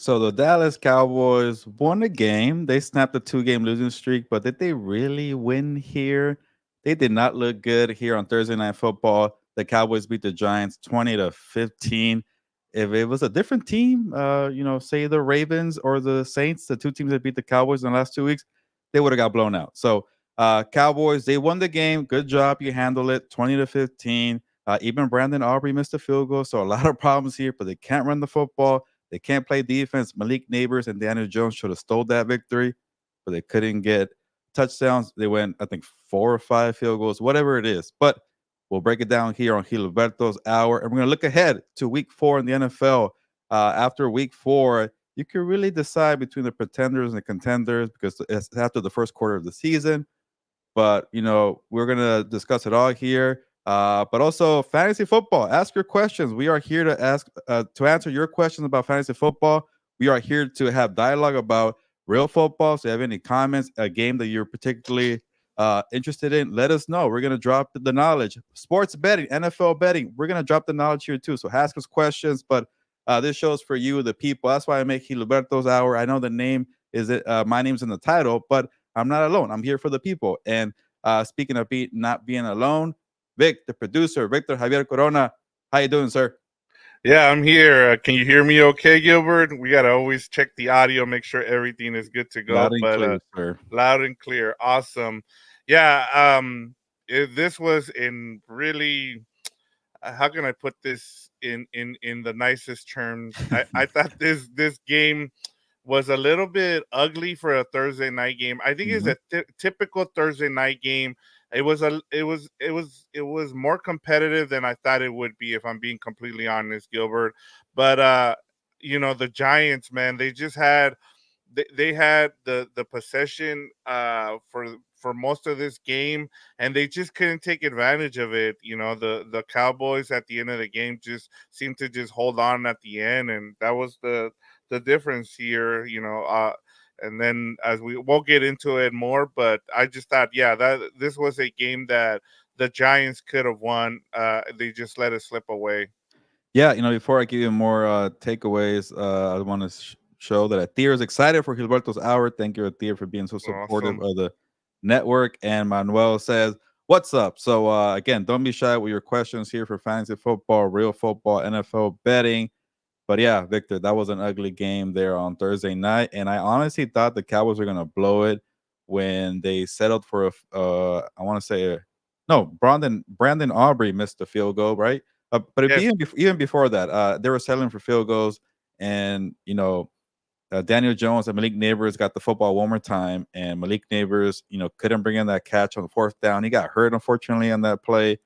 So the Dallas Cowboys won a game. They snapped a two-game losing streak, but did they really win here? They did not look good here on Thursday Night Football. The Cowboys beat the Giants 20-15. If it was a different team, say the Ravens or the Saints, the two teams that beat the Cowboys in the last 2 weeks, they would have got blown out. So Cowboys, they won the game. Good job. You handled it 20-15. Even Brandon Aubrey missed a field goal. So a lot of problems here, but they can't run the football. They can't play defense. Malik Neighbors and Daniel Jones should have stole that victory, but they couldn't get touchdowns. They went, I think, 4 or 5 field goals, whatever it is. But we'll break it down here on Heelberto's Hour, and we're going to look ahead to Week 4 in the NFL. After Week 4, you can really decide between the pretenders and the contenders because it's after the first quarter of the season. But we're gonna discuss it all here. But also fantasy football. Ask your questions. We are here to answer your questions about fantasy football. We are here to have dialogue about real football. So, if you have any comments, a game that you're particularly interested in, let us know. We're gonna drop the knowledge. Sports betting, NFL betting. We're gonna drop the knowledge here too. So ask us questions. But this show's for you, the people. That's why I make Gilberto's Hour. I know the name is it. My name's in the title, but I'm not alone. I'm here for the people. And speaking of not being alone, Vic, the producer, Victor Javier Corona. How you doing, sir? Yeah, I'm here. Can you hear me okay, Gilbert? We got to always check the audio, make sure everything is good to Loud go, and but clear, sir. loud and clear. Awesome. Yeah, this was in really, how can I put this in the nicest terms? I thought this game was a little bit ugly for a Thursday night game. I think it's Mhm. a typical Thursday night game. It was more competitive than I thought it would be, if I'm being completely honest, Gilbert. But the Giants, man, they had the possession for most of this game, and they just couldn't take advantage of it. The Cowboys at the end of the game just seemed to just hold on at the end, and that was the difference here. And then, as we won't get into it more, but I just thought, yeah, that this was a game that the Giants could have won. They just let it slip away. Yeah, before I give you more takeaways, I want to show that Atir is excited for Gilberto's Hour. Thank you, Atir, for being so supportive Awesome. of the network. And Manuel says, "What's up?" So, again, don't be shy with your questions here for fantasy football, real football, NFL betting. But yeah, Victor, that was an ugly game there on Thursday night, and I honestly thought the Cowboys were gonna blow it when they settled for I want to say, no, Brandon Aubrey missed the field goal, right? But Yes. even before that, they were settling for field goals, and Daniel Jones and Malik Neighbors got the football one more time, and Malik Neighbors, couldn't bring in that catch on the fourth down. He got hurt, unfortunately, on that play,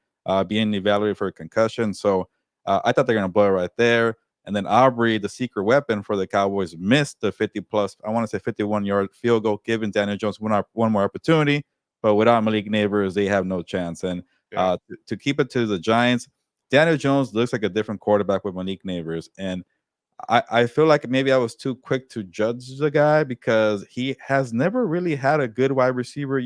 being evaluated for a concussion. So I thought they're going to blow it right there. And then Aubrey, the secret weapon for the Cowboys, missed the 50 plus, I want to say 51-yard field goal, giving Daniel Jones one more opportunity. But without Malik Neighbors, they have no chance. And Yeah. to keep it to the Giants, Daniel Jones looks like a different quarterback with Malik Neighbors. And I feel like maybe I was too quick to judge the guy because he has never really had a good wide receiver.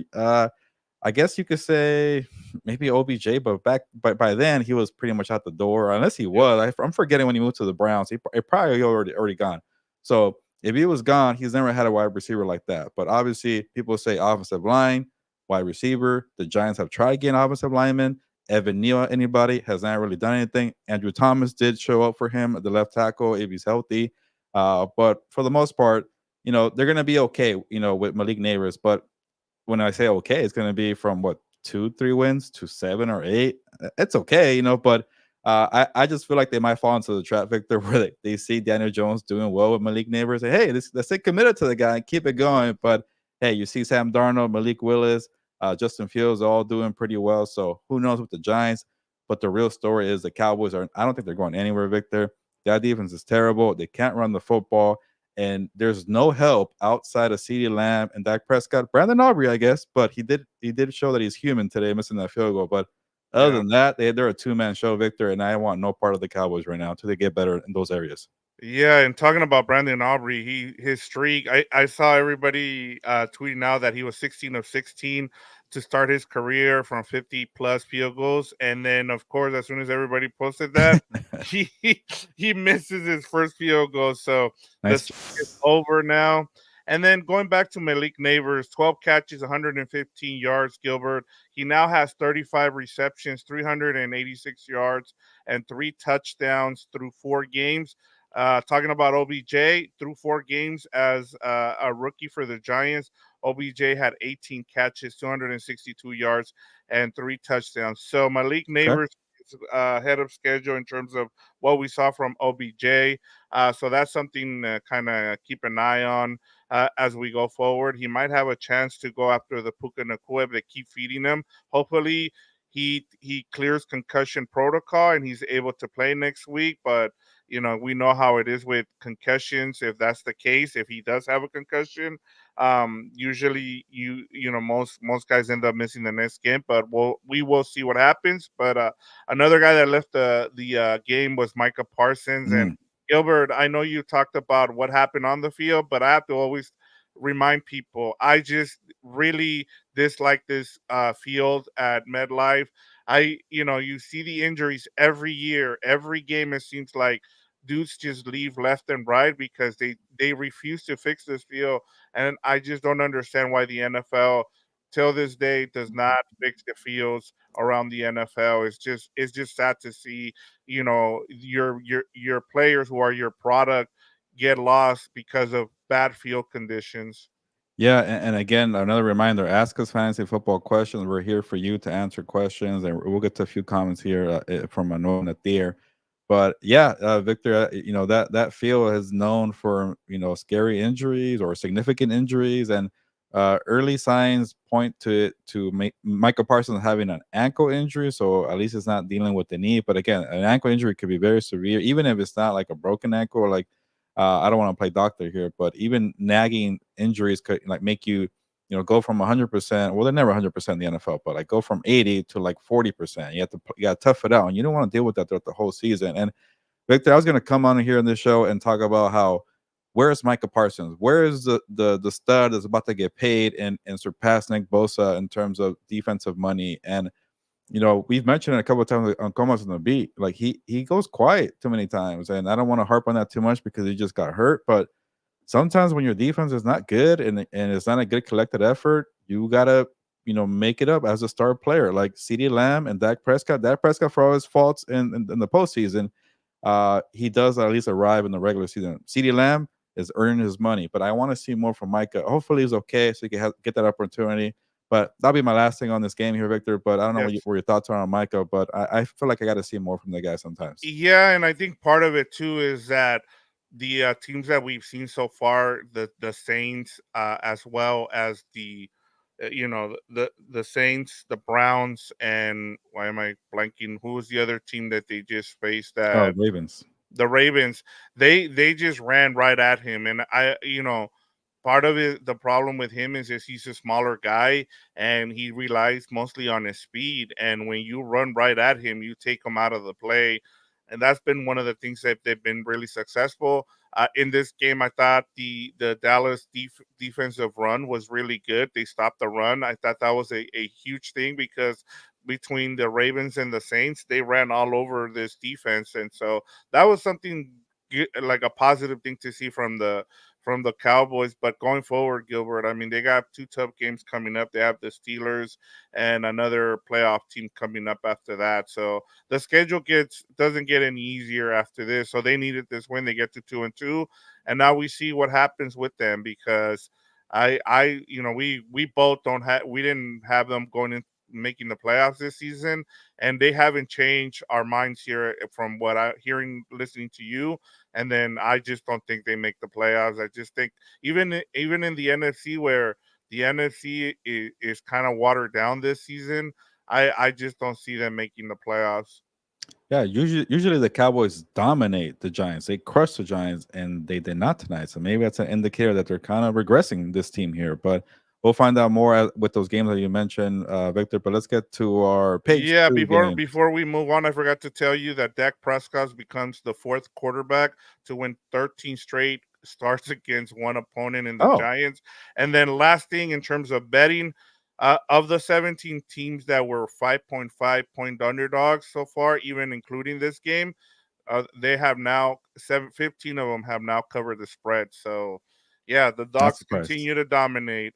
I guess you could say maybe OBJ, but by then he was pretty much out the door. Unless he Yep. was, I'm forgetting when he moved to the Browns. He probably already gone. So if he was gone, he's never had a wide receiver like that. But obviously, people say offensive line, wide receiver. The Giants have tried getting offensive linemen. Evan Neal, anybody has not really done anything. Andrew Thomas did show up for him at the left tackle if he's healthy. But for the most part, they're gonna be okay, with Malik Neighbors. But when I say okay, it's going to be from what 2, 3 wins to 7 or 8. It's okay, but I just feel like they might fall into the trap, Victor, where they see Daniel Jones doing well with Malik Neighbors. Say, hey, let's stay committed to the guy and keep it going. But hey, you see Sam Darnold, Malik Willis, Justin Fields all doing pretty well. So who knows with the Giants? But the real story is the Cowboys are. I don't think they're going anywhere, Victor. That defense is terrible. They can't run the football and there's no help outside of CeeDee Lamb and Dak Prescott. Brandon Aubrey, I guess, but he did show that he's human today, missing that field goal. But other Yeah. than that, they're a two-man show, Victor, and I want no part of the Cowboys right now until they get better in those areas. Yeah, and talking about Brandon Aubrey, his streak. I saw everybody tweeting out that he was 16 of 16 to start his career from 50 plus field goals, and then of course, as soon as everybody posted that, he he misses his first field goal, so the Nice. streak is over now. And then going back to Malik Neighbors, 12 catches, 115 yards. Gilbert, he now has 35 receptions, 386 yards, and 3 touchdowns through 4 games. Talking about OBJ, through 4 games as a rookie for the Giants, OBJ had 18 catches, 262 yards, and 3 touchdowns. So Malik Okay. Neighbors ahead of schedule in terms of what we saw from OBJ. So that's something to kind of keep an eye on as we go forward. He might have a chance to go after the Puka Nakua if they keep feeding him. Hopefully, he clears concussion protocol and he's able to play next week. But we know how it is with concussions. If that's the case, if he does have a concussion, usually most guys end up missing the next game. But we will see what happens. But another guy that left the game was Micah Parsons. And Mm. Gilbert, I know you talked about what happened on the field, but I have to always remind people I just really dislike this field at MetLife. You see the injuries every year, every game. It seems like dudes just leave left and right because they refuse to fix this field, and I just don't understand why the NFL till this day does not fix the fields around the NFL. It's just sad to see, your players who are your product get lost because of bad field conditions. Yeah, and again, another reminder: ask us fantasy football questions. We're here for you to answer questions, and we'll get to a few comments here from Manuel Natir. But yeah, Victor, that field is known for scary injuries or significant injuries, and early signs point to Michael Parsons having an ankle injury. So at least it's not dealing with the knee. But again, an ankle injury could be very severe, even if it's not like a broken ankle or like I don't want to play doctor here, but even nagging injuries could like make you, go from 100%. Well, they're never 100% in the NFL, but like go from 80 to like 40%. You got to tough it out, and you don't want to deal with that throughout the whole season. And Victor, I was going to come on here on this show and talk about how where's Micah Parsons? Where is the stud that's about to get paid and surpass Nick Bosa in terms of defensive money? And we've mentioned it a couple of times on Comas on the beat. Like he goes quiet too many times, and I don't want to harp on that too much because he just got hurt. But sometimes when your defense is not good and it's not a good collected effort, you gotta make it up as a star player like CeeDee Lamb and Dak Prescott. Dak Prescott, for all his faults in the postseason, he does at least arrive in the regular season. CeeDee Lamb is earning his money, but I want to see more from Micah. Hopefully, he's okay so he can get that opportunity. But that'll be my last thing on this game here, Victor. But I don't know Yes. what your thoughts are on Micah, but I feel like I got to see more from the guy sometimes. Yeah, and I think part of it too is that the teams that we've seen so far, the Saints, as well as the Saints, the Browns, and why am I blanking? Who was the other team that they just faced? Oh, That Ravens. the Ravens. They just ran right at him, and part of it, the problem with him is just he's a smaller guy and he relies mostly on his speed. And when you run right at him, you take him out of the play. And that's been one of the things that they've been really successful. In this game, I thought the Dallas defensive run was really good. They stopped the run. I thought that was a huge thing because between the Ravens and the Saints, they ran all over this defense. And so that was something like a positive thing to see from the Cowboys. But going forward, Gilbert, I mean, they got 2 tough games coming up. They have the Steelers and another playoff team coming up after that. So the schedule doesn't get any easier after this. So they needed this win. They get to 2-2, and now we see what happens with them because we both don't have we didn't have them going in making the playoffs this season, and they haven't changed our minds here from what I hearing listening to you. And then I just don't think they make the playoffs. I just think even in the NFC where the NFC is kind of watered down this season, I just don't see them making the playoffs. Yeah, usually the Cowboys dominate the Giants. They crush the Giants, and they did not tonight. So maybe that's an indicator that they're kind of regressing this team here. But we'll find out more with those games that you mentioned, Victor. But let's get to our page Yeah, two before game. before we move on, I forgot to tell you that Dak Prescott becomes the fourth quarterback to win 13 straight starts against one opponent in the Oh, Giants. And then last thing in terms of betting, of the 17 teams that were 5.5 point underdogs so far, even including this game, they have now 15 of them have now covered the spread. So, yeah, the Not dogs surprised. continue to dominate.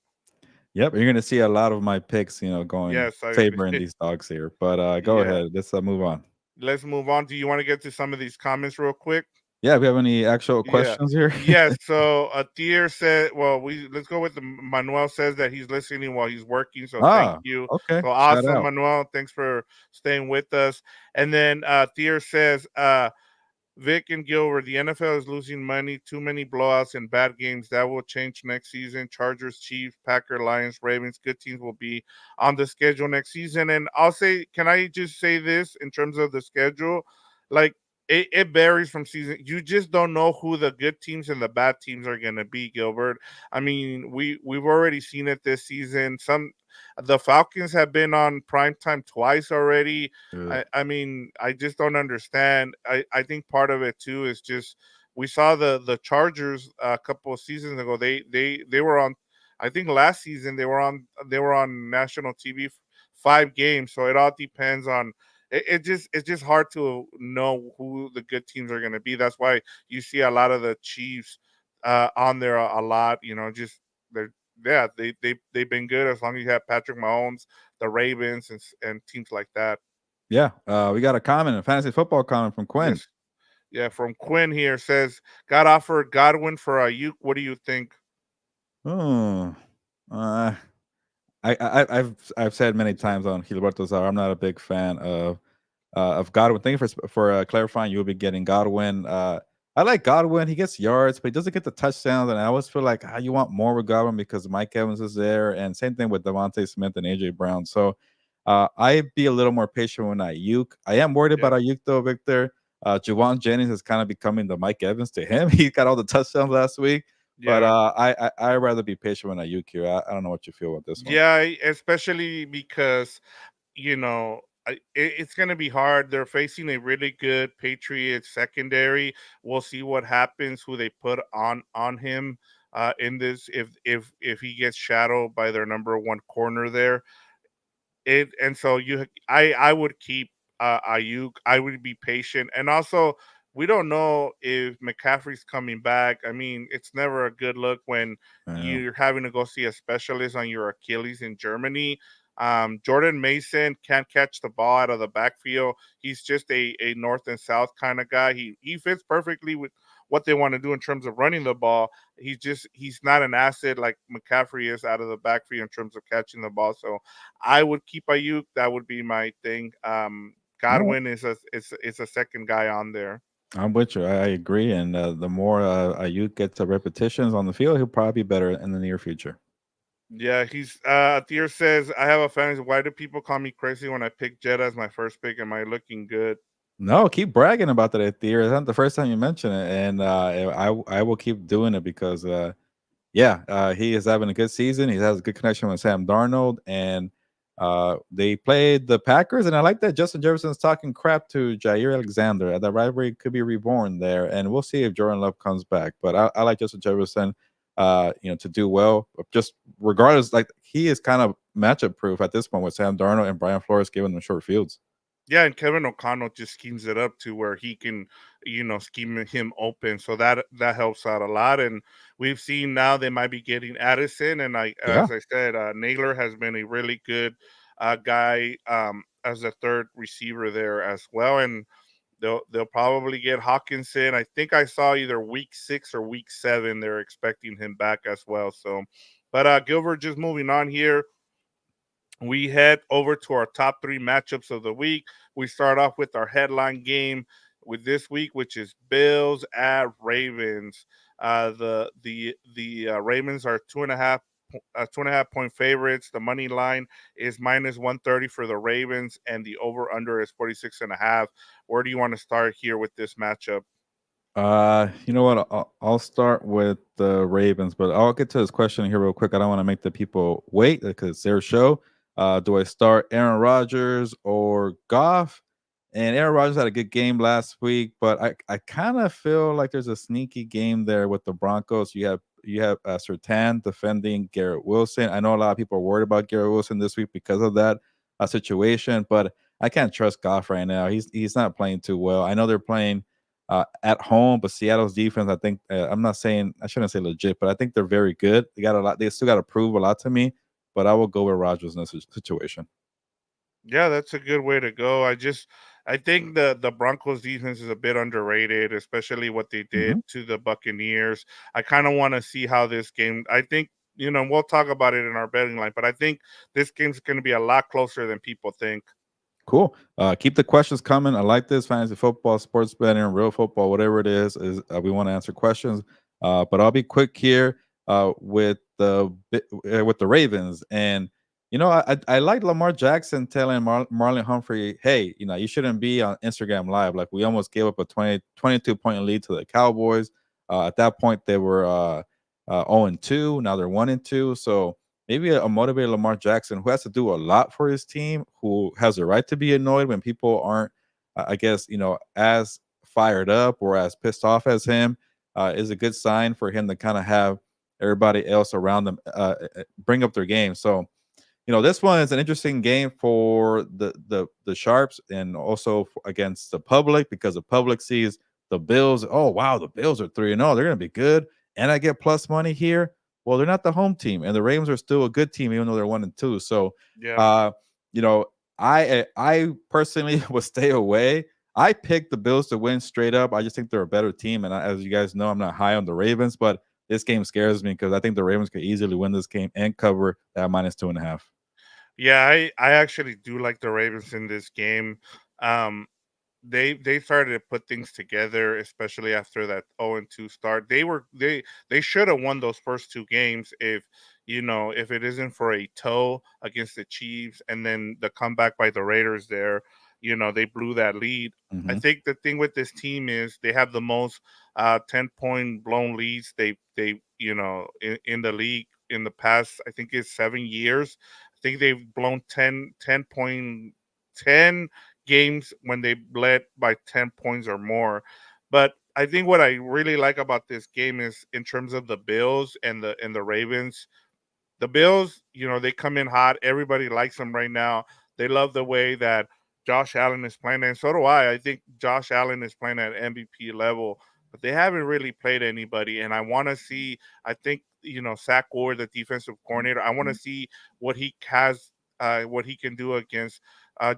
Yep, you're gonna see a lot of my picks, going Yes, I favoring these dogs here. But go yeah. ahead, let's move on. Let's move on. Do you want to get to some of these comments real quick? Yeah, if you have any actual Yeah. questions here. Yes. So Tier said, well, we let's go with the Manuel says that he's listening while he's working. So thank Ah, you. okay. So Shout awesome, out. Manuel. Thanks for staying with us. And then Tier says, Vic and Gilbert, the NFL is losing money, too many blowouts and bad games. That will change next season. Chargers, Chiefs, Packer, Lions, Ravens, good teams will be on the schedule next season. And I'll say, can I just say this in terms of the schedule? Like, it varies from season. You just don't know who the good teams and the bad teams are going to be, Gilbert. I mean, we've already seen it this season. The Falcons have been on prime time twice already. Ugh. I mean, I just don't understand. I think part of it too is just we saw the Chargers a couple of seasons ago. They were on. I think last season they were on national TV 5 games. So it all depends on. It's just hard to know who the good teams are going to be. That's why you see a lot of the Chiefs on there a lot. Just they're yeah they've been good as long as you have Patrick Mahomes, the Ravens, and teams like that. Yeah, we got a comment, a fantasy football comment from Quinn. Yes. Yeah, from Quinn here says, got offered Godwin for Ayuk. What do you think? Oh, uh, I've said many times on Heelberto's hour, I'm not a big fan of Godwin. Thank you for clarifying. You'll be getting Godwin. I like Godwin. He gets yards, but he doesn't get the touchdowns. And I always feel like you want more with Godwin because Mike Evans is there, and same thing with Devontae Smith and AJ Brown. So I'd be a little more patient with Ayuk. I am worried Yeah. about Ayuk though, Victor. Juwan Jennings is kind of becoming the Mike Evans to him. He got all the touchdowns last week, but Yeah. I'd rather be patient with Ayuk here. I don't know what you feel about this one. Yeah, especially because it's going to be hard. They're facing a really good Patriots secondary. We'll see what happens, who they put on him in this if he gets shadowed by their number one corner there. I would keep Ayuk. I would be patient, and also we don't know if McCaffrey's coming back. I mean, it's never a good look when Yeah. you're having to go see a specialist on your Achilles in Germany. Jordan Mason can't catch the ball out of the backfield. He's just a north and south kind of guy. He fits perfectly with what they want to do in terms of running the ball. He's not an asset like McCaffrey is out of the backfield in terms of catching the ball. So I would keep Ayuk. That would be my thing. All right. Godwin is a second guy on there. I'm with you. I agree. And the more Ayuk gets repetitions on the field, he'll probably be better in the near future. Yeah, he's Thier says, I have a fantasy. Why do people call me crazy when I pick Jetta as my first pick? Am I looking good? No, keep bragging about that, Thier. It's not the first time you mention it, and I will keep doing it because yeah, he is having a good season. He has a good connection with Sam Darnold, and they played the Packers. And I like that Justin Jefferson's talking crap to Jair Alexander. The rivalry could be reborn there, and we'll see if Jordan Love comes back. But I like Justin Jefferson, to do well. Just regardless, like he is kind of matchup proof at this point with Sam Darnold and Brian Flores giving them short fields. Yeah, and Kevin O'Connell just schemes it up to where he can, scheme him open. So that helps out a lot. And we've seen now they might be getting Addison, and Yeah. as I said, Naylor has been a really good guy as a third receiver there as well. And they'll probably get Hawkinson. I think I saw either week 6 or week 7. They're expecting him back as well. So, but Gilbert, just moving on here, we head over to our top 3 matchups of the week. We start off with our headline game with this week, which is Bills at Ravens. The Ravens are 2.5 point favorites. The money line is -130 for the Ravens, and the over under is 46.5. Where do you want to start here with this matchup? You know what? I'll start with the Ravens, but I'll get to this question here real quick. I don't want to make the people wait because it's their show. Do I start Aaron Rodgers or Goff? And Aaron Rodgers had a good game last week, but I kind of feel like there's a sneaky game there with the Broncos. You have Sertan defending Garrett Wilson. I know a lot of people are worried about Garrett Wilson this week because of that situation, but I can't trust Goff right now. He's not playing too well. I know they're playing at home. But Seattle's defense, I think, I'm not saying I shouldn't say legit, but I think they're very good. They got a lot. They still got to prove a lot to me. But I will go with Rodgers in this situation. Yeah, that's a good way to go. I think the Broncos defense is a bit underrated, especially what they did Hmm. to the Buccaneers. I kind of want to see how this game. I think we'll talk about it in our betting line, but I think this game's going to be a lot closer than people think. Cool. Keep the questions coming. I like this fantasy football, sports betting, real football, whatever it is. We want to answer questions. But I'll be quick here with the Ravens, and I like Lamar Jackson telling Marlon Humphrey, "Hey, you shouldn't be on Instagram Live. Like we almost gave up a 22 point lead to the Cowboys. At that point, they were 0-2. Now they're 1-2. So." Maybe a motivated Lamar Jackson who has to do a lot for his team, who has a right to be annoyed when people aren't, I guess, as fired up or as pissed off as him, is a good sign for him to kind of have everybody else around them bring up their game. So, this one is an interesting game for the sharps and also against the public because the public sees the Bills. Oh wow, the Bills are 3-0. They're gonna be good, and I get plus money here. Well, they're not the home team, and the Ravens are still a good team, even though they're 1-2. So, Yeah. uh, you know, I personally would stay away. I picked the Bills to win straight up. I just think they're a better team, and as you guys know, I'm not high on the Ravens, but this game scares me because I think the Ravens could easily win this game and cover that -2.5. Yeah, I actually do like the Ravens in this game. Um, they started to put things together, especially after that 0-2 start. They should have won those first two games if it isn't for a toe against the Chiefs and then the comeback by the Raiders there. They blew that lead. I Mhm. think the thing with this team is they have the most 10-point blown leads in the league in the past. I think it's 7 years. I think they've blown 10 games when they led by 10 points or more. But I think what I really like about this game is in terms of the Bills and the Ravens. The Bills, they come in hot. Everybody likes them right now. They love the way that Josh Allen is playing, and so do I. I think Josh Allen is playing at MVP level, but they haven't really played anybody. And I want to see. I think Zach Ward, the defensive coordinator. I want to see what he has, what he can do against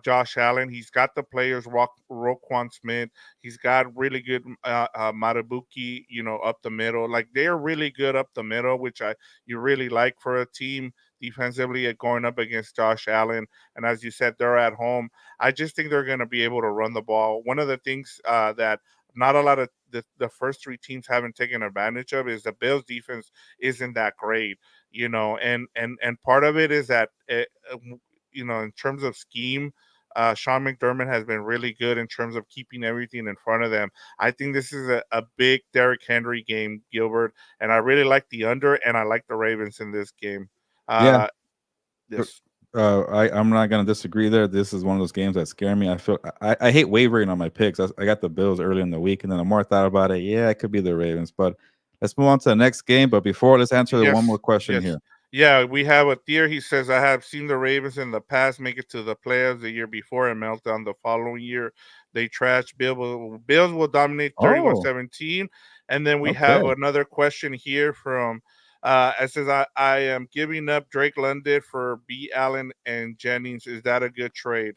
Josh Allen. He's got the players, Roquan Smith. He's got really good Matabuki, up the middle. Like they're really good up the middle, which you really like for a team defensively at going up against Josh Allen. And as you said, they're at home. I just think they're going to be able to run the ball. One of the things that not a lot of the first three teams haven't taken advantage of is the Bills defense isn't that great, and part of it is that in terms of scheme, Sean McDermott has been really good in terms of keeping everything in front of them. I think this is a big Derrick Henry game, Gilbert, and I really like the under, and I like the Ravens in this game. Yeah. Uh, Er, yes, I'm not gonna disagree there. This is one of those games that scare me. I hate wavering on my picks. I got the Bills early in the week, and then the more I thought about it, yeah, it could be the Ravens. But let's move on to the next game. But before, let's answer the one more yes, question yes. here. Yeah, we have a tier. He says, I have seen the Ravens in the past make it to the playoffs the year before and melt down the following year. They trash. Bills will dominate Oh, 31-17. And then we have okay. another question here from it says, I am giving up Drake London for B. Allen and Jennings. Is that a good trade?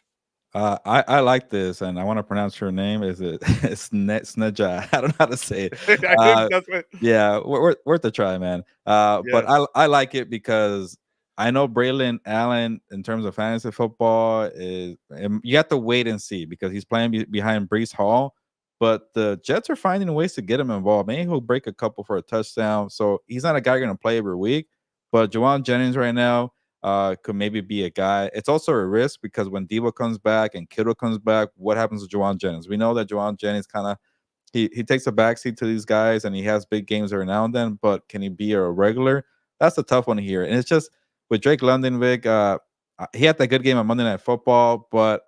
I like this, and I want to pronounce her name. Is it Sneja? I don't know how to say it. I think Uh, that's what. yeah, worth a try, man. But Yes. I like it because I know Braylon Allen in terms of fantasy football is you have to wait and see because he's playing behind Brees Hall. But the Jets are finding ways to get him involved. Maybe he'll break a couple for a touchdown. So he's not a guy going to play every week. But Jawan Jennings right now could maybe be a guy. It's also a risk because when Debo comes back and Kittle comes back, what happens to Jawan Jennings? We know that Jawan Jennings kind of he takes a backseat to these guys and he has big games every now and then, but can he be a regular? That's a tough one here. And it's just with Drake London, Vic, he had that good game on Monday Night Football, but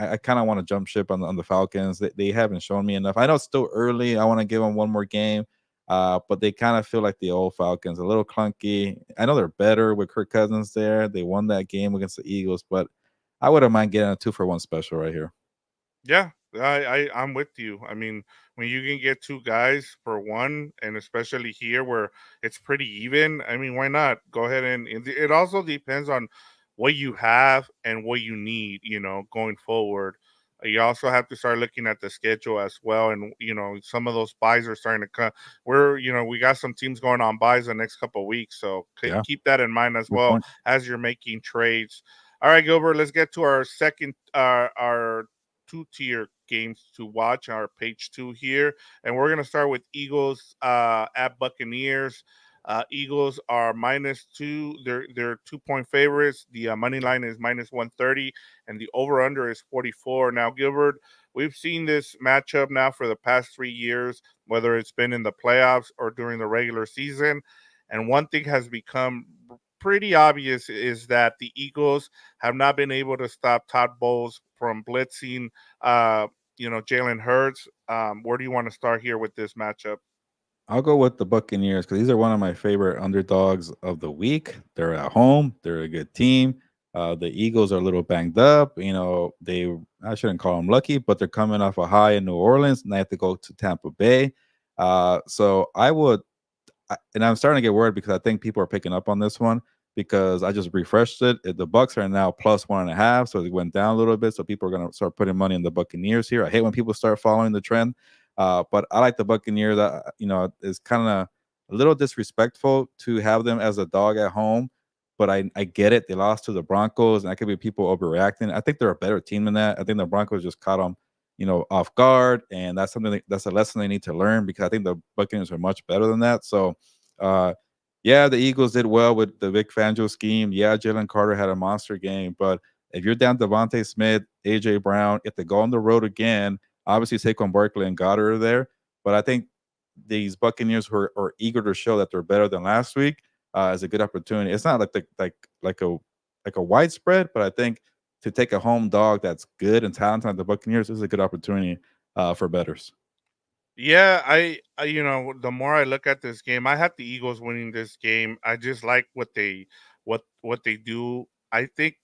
I kind of want to jump ship on the Falcons. They haven't shown me enough. I know it's still early. I want to give them one more game. But they kind of feel like the old Falcons, a little clunky. I know they're better with Kirk Cousins there. They won that game against the Eagles, but I wouldn't mind getting a 2-for-1 special right here. Yeah. I'm with you. I mean, when you can get two guys for one, and especially here where it's pretty even, I mean, why not go ahead and it also depends on what you have and what you need, going forward. You also have to start looking at the schedule as well, and some of those buys are starting to come. We got some teams going on buys the next couple of weeks, so Yeah, keep that in mind as good well point. as you're making trades. All right, Gilbert, let's get to our second, our two-tier games to watch, our page two here, and we're gonna start with Eagles at Buccaneers. Eagles are -2. They're 2-point favorites. The money line is -130, and the over under is 44. Now, Gilbert, we've seen this matchup now for the past 3 years, whether it's been in the playoffs or during the regular season. And one thing has become pretty obvious is that the Eagles have not been able to stop Todd Bowles from blitzing, uh, Jalen Hurts. Where do you want to start here with this matchup? I'll go with the Buccaneers because these are one of my favorite underdogs of the week. They're at home. They're a good team. The Eagles are a little banged up. I shouldn't call them lucky, but they're coming off a high in New Orleans, and they have to go to Tampa Bay. So I would and I'm starting to get worried because I think people are picking up on this one because I just refreshed it. The Bucks are now +1.5, so it went down a little bit. So people are going to start putting money in the Buccaneers here. I hate when people start following the trend, but I like the Buccaneers. It's kind of a little disrespectful to have them as a dog at home, but I get it. They lost to the Broncos, and that could be people overreacting. I think they're a better team than that. I think the Broncos just caught them off guard, and that's that's a lesson they need to learn because I think the Buccaneers are much better than that. So, uh, yeah, the Eagles did well with the Vic Fangio scheme. Yeah, Jalen Carter had a monster game, but if you're down Devontae Smith, AJ Brown, if they go on the road again, obviously Saquon Barkley and Goddard are there, but I think these Buccaneers who are eager to show that they're better than last week is a good opportunity. It's not like a widespread, but I think to take a home dog that's good and talented like the Buccaneers is a good opportunity for betters. Yeah, the more I look at this game, I have the Eagles winning this game. I just like what they do. I think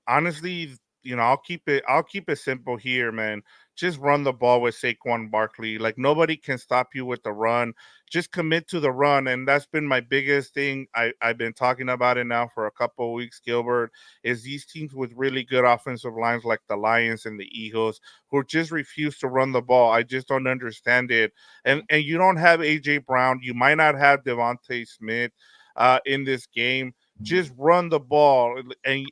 honestly, I'll keep it simple here, man. Just run the ball with Saquon Barkley. Like nobody can stop you with the run. Just commit to the run, and that's been my biggest thing. I've been talking about it now for a couple of weeks. Gilbert is these teams with really good offensive lines like the Lions and the Eagles who just refuse to run the ball. I just don't understand it. And you don't have AJ Brown. You might not have Devontae Smith in this game. Just run the ball, and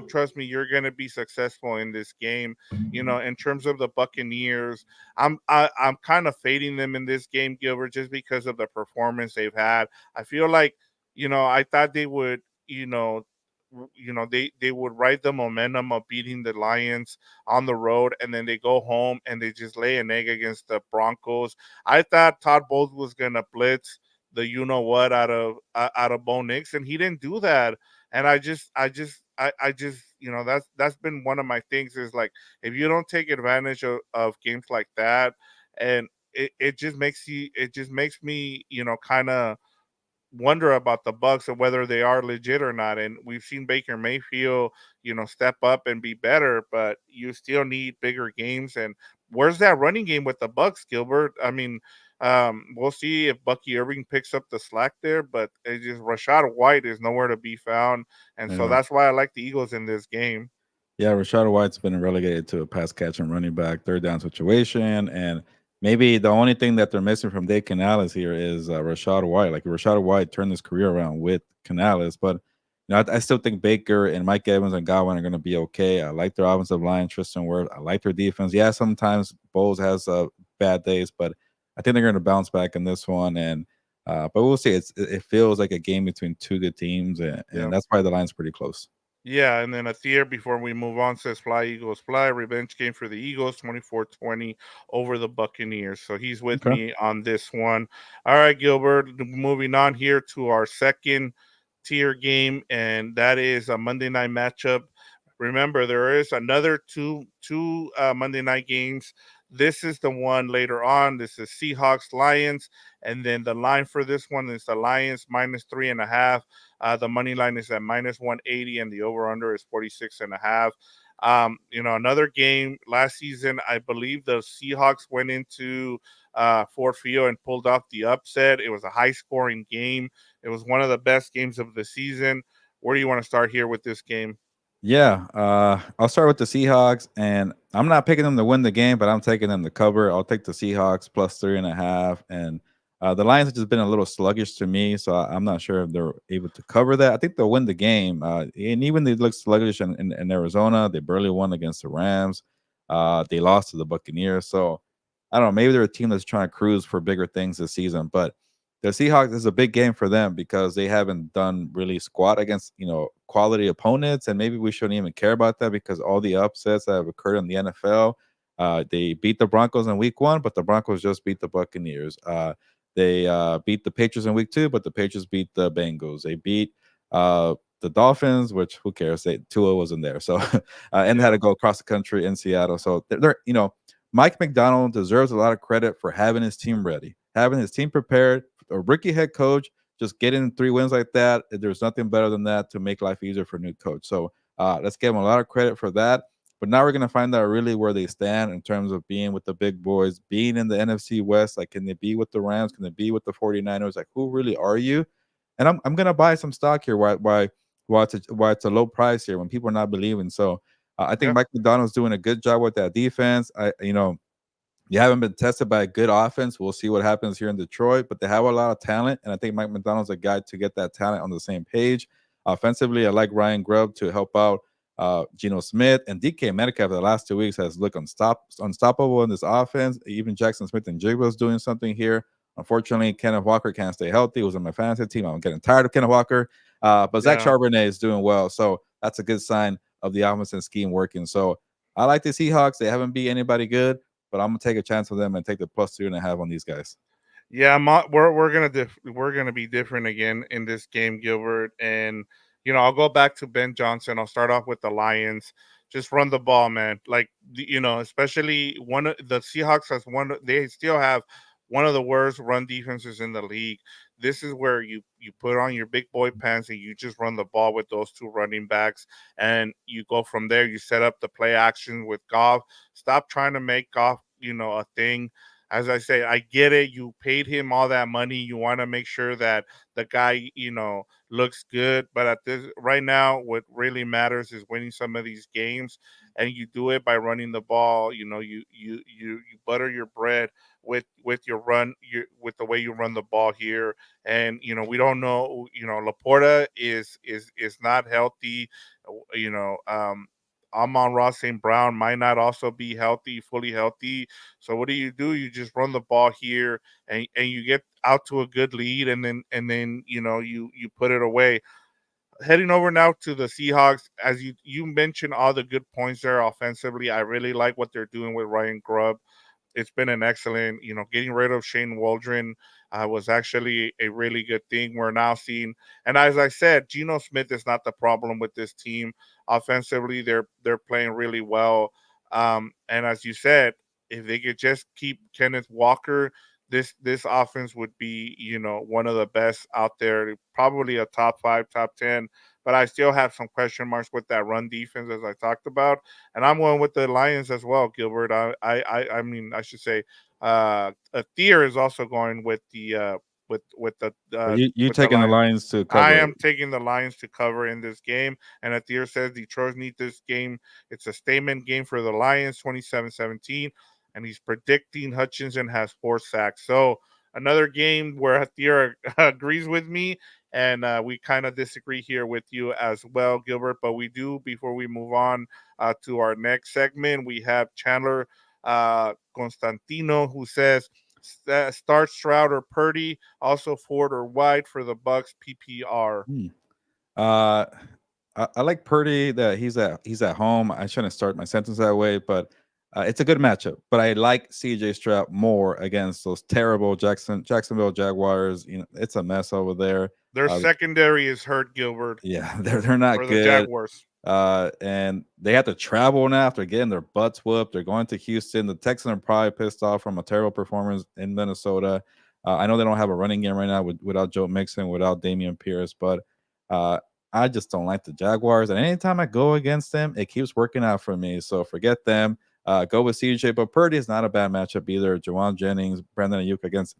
trust me, you're going to be successful in this game. In terms of the Buccaneers, I'm kind of fading them in this game, Gilbert, just because of the performance they've had. I feel like, I thought they would, they would ride the momentum of beating the Lions on the road, and then they go home and they just lay an egg against the Broncos. I thought Todd Bowles was going to blitz the what out of Bo Nix, and he didn't do that. And I just that's been one of my things is like if you don't take advantage of games like that, and it just makes me kind of wonder about the Bucks and whether they are legit or not. And we've seen Baker Mayfield, step up and be better, but you still need bigger games. And where's that running game with the Bucks, Gilbert? I mean, we'll see if Bucky Irving picks up the slack there, but it's just Rashad White is nowhere to be found, and so Yeah. that's why I like the Eagles in this game. Yeah, Rashad White's been relegated to a pass catching running back, third down situation, and maybe the only thing that they're missing from Dave Canales here is Rashad White. Like Rashad White turned his career around with Canales, but I still think Baker and Mike Evans and Godwin are going to be okay. I like their offensive line, Tristan Wirth. I like their defense. Yeah, sometimes Bowles has bad days, but I think they're going to bounce back in this one. And but we'll see. It feels like a game between two good teams, and Yeah. that's why the line's pretty close. Yeah, and then Athier, before we move on, says Fly Eagles Fly. Revenge game for the Eagles, 24-20 over the Buccaneers. So he's with Okay. me on this one. All right, Gilbert, moving on here to our second tier game, and that is a Monday night matchup. Remember, there is another two Monday night games. This is the one later on. This is Seahawks Lions, and then the line for this one is the Lions -3.5. The money line is at -180, and the over under is 46.5. Another game last season, I believe the Seahawks went into Ford Field and pulled off the upset. It was a high scoring game. It was one of the best games of the season. Where do you want to start here with this game? Yeah, I'll start with the Seahawks, and I'm not picking them to win the game, but I'm taking them to cover. I'll take the Seahawks plus 3.5, and the Lions have just been a little sluggish to me, so I'm not sure if they're able to cover that. I think they'll win the game, and even they look sluggish in Arizona. They barely won against the Rams. They lost to the Buccaneers, so I don't know. Maybe they're a team that's trying to cruise for bigger things this season, but the Seahawks is a big game for them because they haven't done really squat against quality opponents, and maybe we shouldn't even care about that because all the upsets that have occurred in the NFL, they beat the Broncos in Week 1, but the Broncos just beat the Buccaneers. They beat the Patriots in Week 2, but the Patriots beat the Bengals. They beat the Dolphins, which who cares? Tua wasn't there, so and had Yeah, to go across the country in Seattle. So they're. Mike McDonald deserves a lot of credit for having his team ready, having his team prepared. A rookie head coach just getting 3 wins like that. There's nothing better than that to make life easier for a new coach. So let's give him a lot of credit for that. But now we're gonna find out really where they stand in terms of being with the big boys, being in the NFC West. Like, can they be with the Rams? Can they be with the 49ers? Like, who really are you? And I'm gonna buy some stock here. Why it's a low price here when people are not believing. So I think yeah, Mike McDonald's doing a good job with that defense. You haven't been tested by a good offense. We'll see what happens here in Detroit, but they have a lot of talent, and I think Mike McDonald's a guy to get that talent on the same page. Offensively, I like Ryan Grubb to help out Geno Smith, and DK Metcalf the last 2 weeks has looked unstoppable in this offense. Even Jackson Smith and Jigba is doing something here. Unfortunately, Kenneth Walker can't stay healthy. He was on my fantasy team. I'm getting tired of Kenneth Walker, but Zach yeah. Charbonnet is doing well, so that's a good sign of the offense and scheme working. So I like the Seahawks. They haven't beat anybody good, but I'm gonna take a chance with them and take the plus 2.5 on these guys. Yeah, we're gonna be different again in this game, Gilbert. And I'll go back to Ben Johnson. I'll start off with the Lions. Just run the ball, man. Like especially the Seahawks has one. They still have one of the worst run defenses in the league. This is where you put on your big boy pants and you just run the ball with those two running backs, and you go from there. You set up the play action with Goff. Stop trying to make Goff a thing. As I say, I get it. You paid him all that money. You want to make sure that the guy, looks good. But at this right now, what really matters is winning some of these games, and you do it by running the ball. You butter your bread with your run, with the way you run the ball here. And we don't know. Laporta is not healthy. You know, Amon Ross St. Brown might not also be healthy, fully healthy. So what do? You just run the ball here, and you get out to a good lead, and then you put it away. Heading over now to the Seahawks, as you mentioned all the good points there offensively. I really like what they're doing with Ryan Grubb. It's been an excellent, getting rid of Shane Waldron was actually a really good thing. We're now seeing, and as I said, Geno Smith is not the problem with this team. Offensively, they're playing really well. And as you said, if they could just keep Kenneth Walker, this offense would be, one of the best out there, probably a top 5, top 10. But I still have some question marks with that run defense, as I talked about, and I'm going with the Lions as well, Gilbert. I mean, I should say, Thier is also going with the with the But you with the taking the Lions. Lions to I cover. am taking the Lions to cover in this game, and Athir says Detroit need this game. It's a statement game for the Lions, 27-17, and he's predicting Hutchinson has 4 sacks. So another game where Athir agrees with me, and we kind of disagree here with you as well, Gilbert. But we do, before we move on to our next segment, we have Chandler Constantino, who says start Stroud or Purdy, also Ford or White for the Bucks PPR. Hmm. Uh, I like Purdy that he's at home. I shouldn't start my sentence that way, but it's a good matchup. But I like CJ Stroud more against those terrible Jacksonville Jaguars. It's a mess over there. Their Uh, secondary is hurt, Gilbert, yeah, they're not for the good. Jaguars. And they have to travel now after getting their butts whooped. They're going to Houston. The Texans are probably pissed off from a terrible performance in Minnesota. I know they don't have a running game right now without Joe Mixon, without Damian Pierce, but uh, I just don't like the Jaguars. And anytime I go against them, it keeps working out for me. So forget them. Go with CJ, but Purdy is not a bad matchup either. Jawan Jennings, Brandon Ayuk against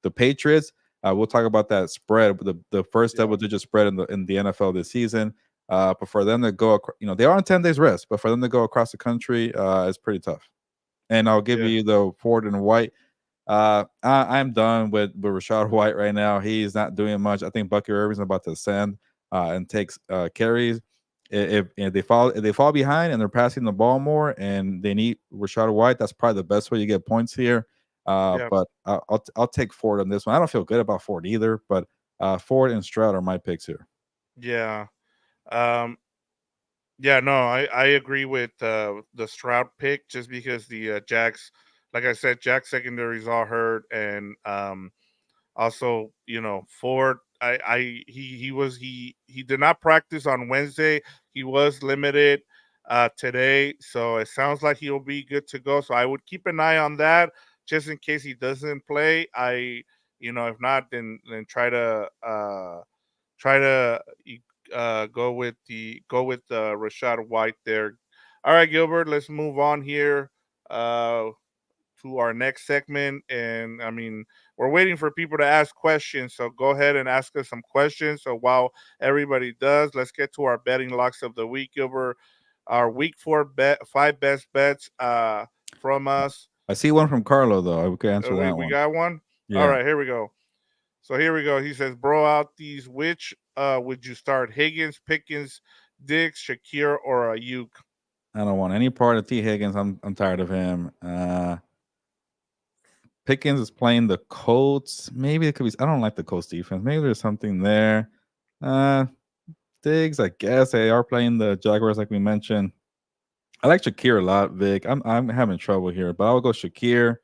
the Patriots. We'll talk about that spread, the first Yeah, double-digit spread in the NFL this season. But for them to go, they are on 10 days rest, but for them to go across the country, it's pretty tough. And I'll give yeah, you the Ford and White. I'm done with Rashad White right now. He's not doing much. I think Bucky Irving's about to ascend and takes carries. If they fall behind and they're passing the ball more and they need Rashad White, that's probably the best way you get points here. yeah, But I'll take Ford on this one. I don't feel good about Ford either, but Ford and Stroud are my picks here. yeah. Um, yeah, no, I agree with the Stroud pick just because the Jacks, like I said, Jack secondaries all hurt, and also, Ford. He did not practice on Wednesday. He was limited today, so it sounds like he'll be good to go. So I would keep an eye on that just in case he doesn't play. If not, then try to go with Rashad White there. All right, Gilbert. Let's move on here. Uh, to our next segment. And I mean, we're waiting for people to ask questions. So go ahead and ask us some questions. So while everybody does, let's get to our betting locks of the week. Over our week 4 five best bets from us. I see one from Carlo though. I could answer that We one. got one. All Yeah, right, here we go. So here we go. He says, "Bro, out these. Which would you start? Higgins, Pickens, Diggs, Shakir, or Ayuk?" I don't want any part of T Higgins. I'm tired of him. Pickens is playing the Colts. Maybe it could be. I don't like the Colts defense. Maybe there's something there. Uh, Diggs, I guess they are playing the Jaguars, like we mentioned. I like Shakir a lot, Vic. I'm having trouble here, but I'll go Shakir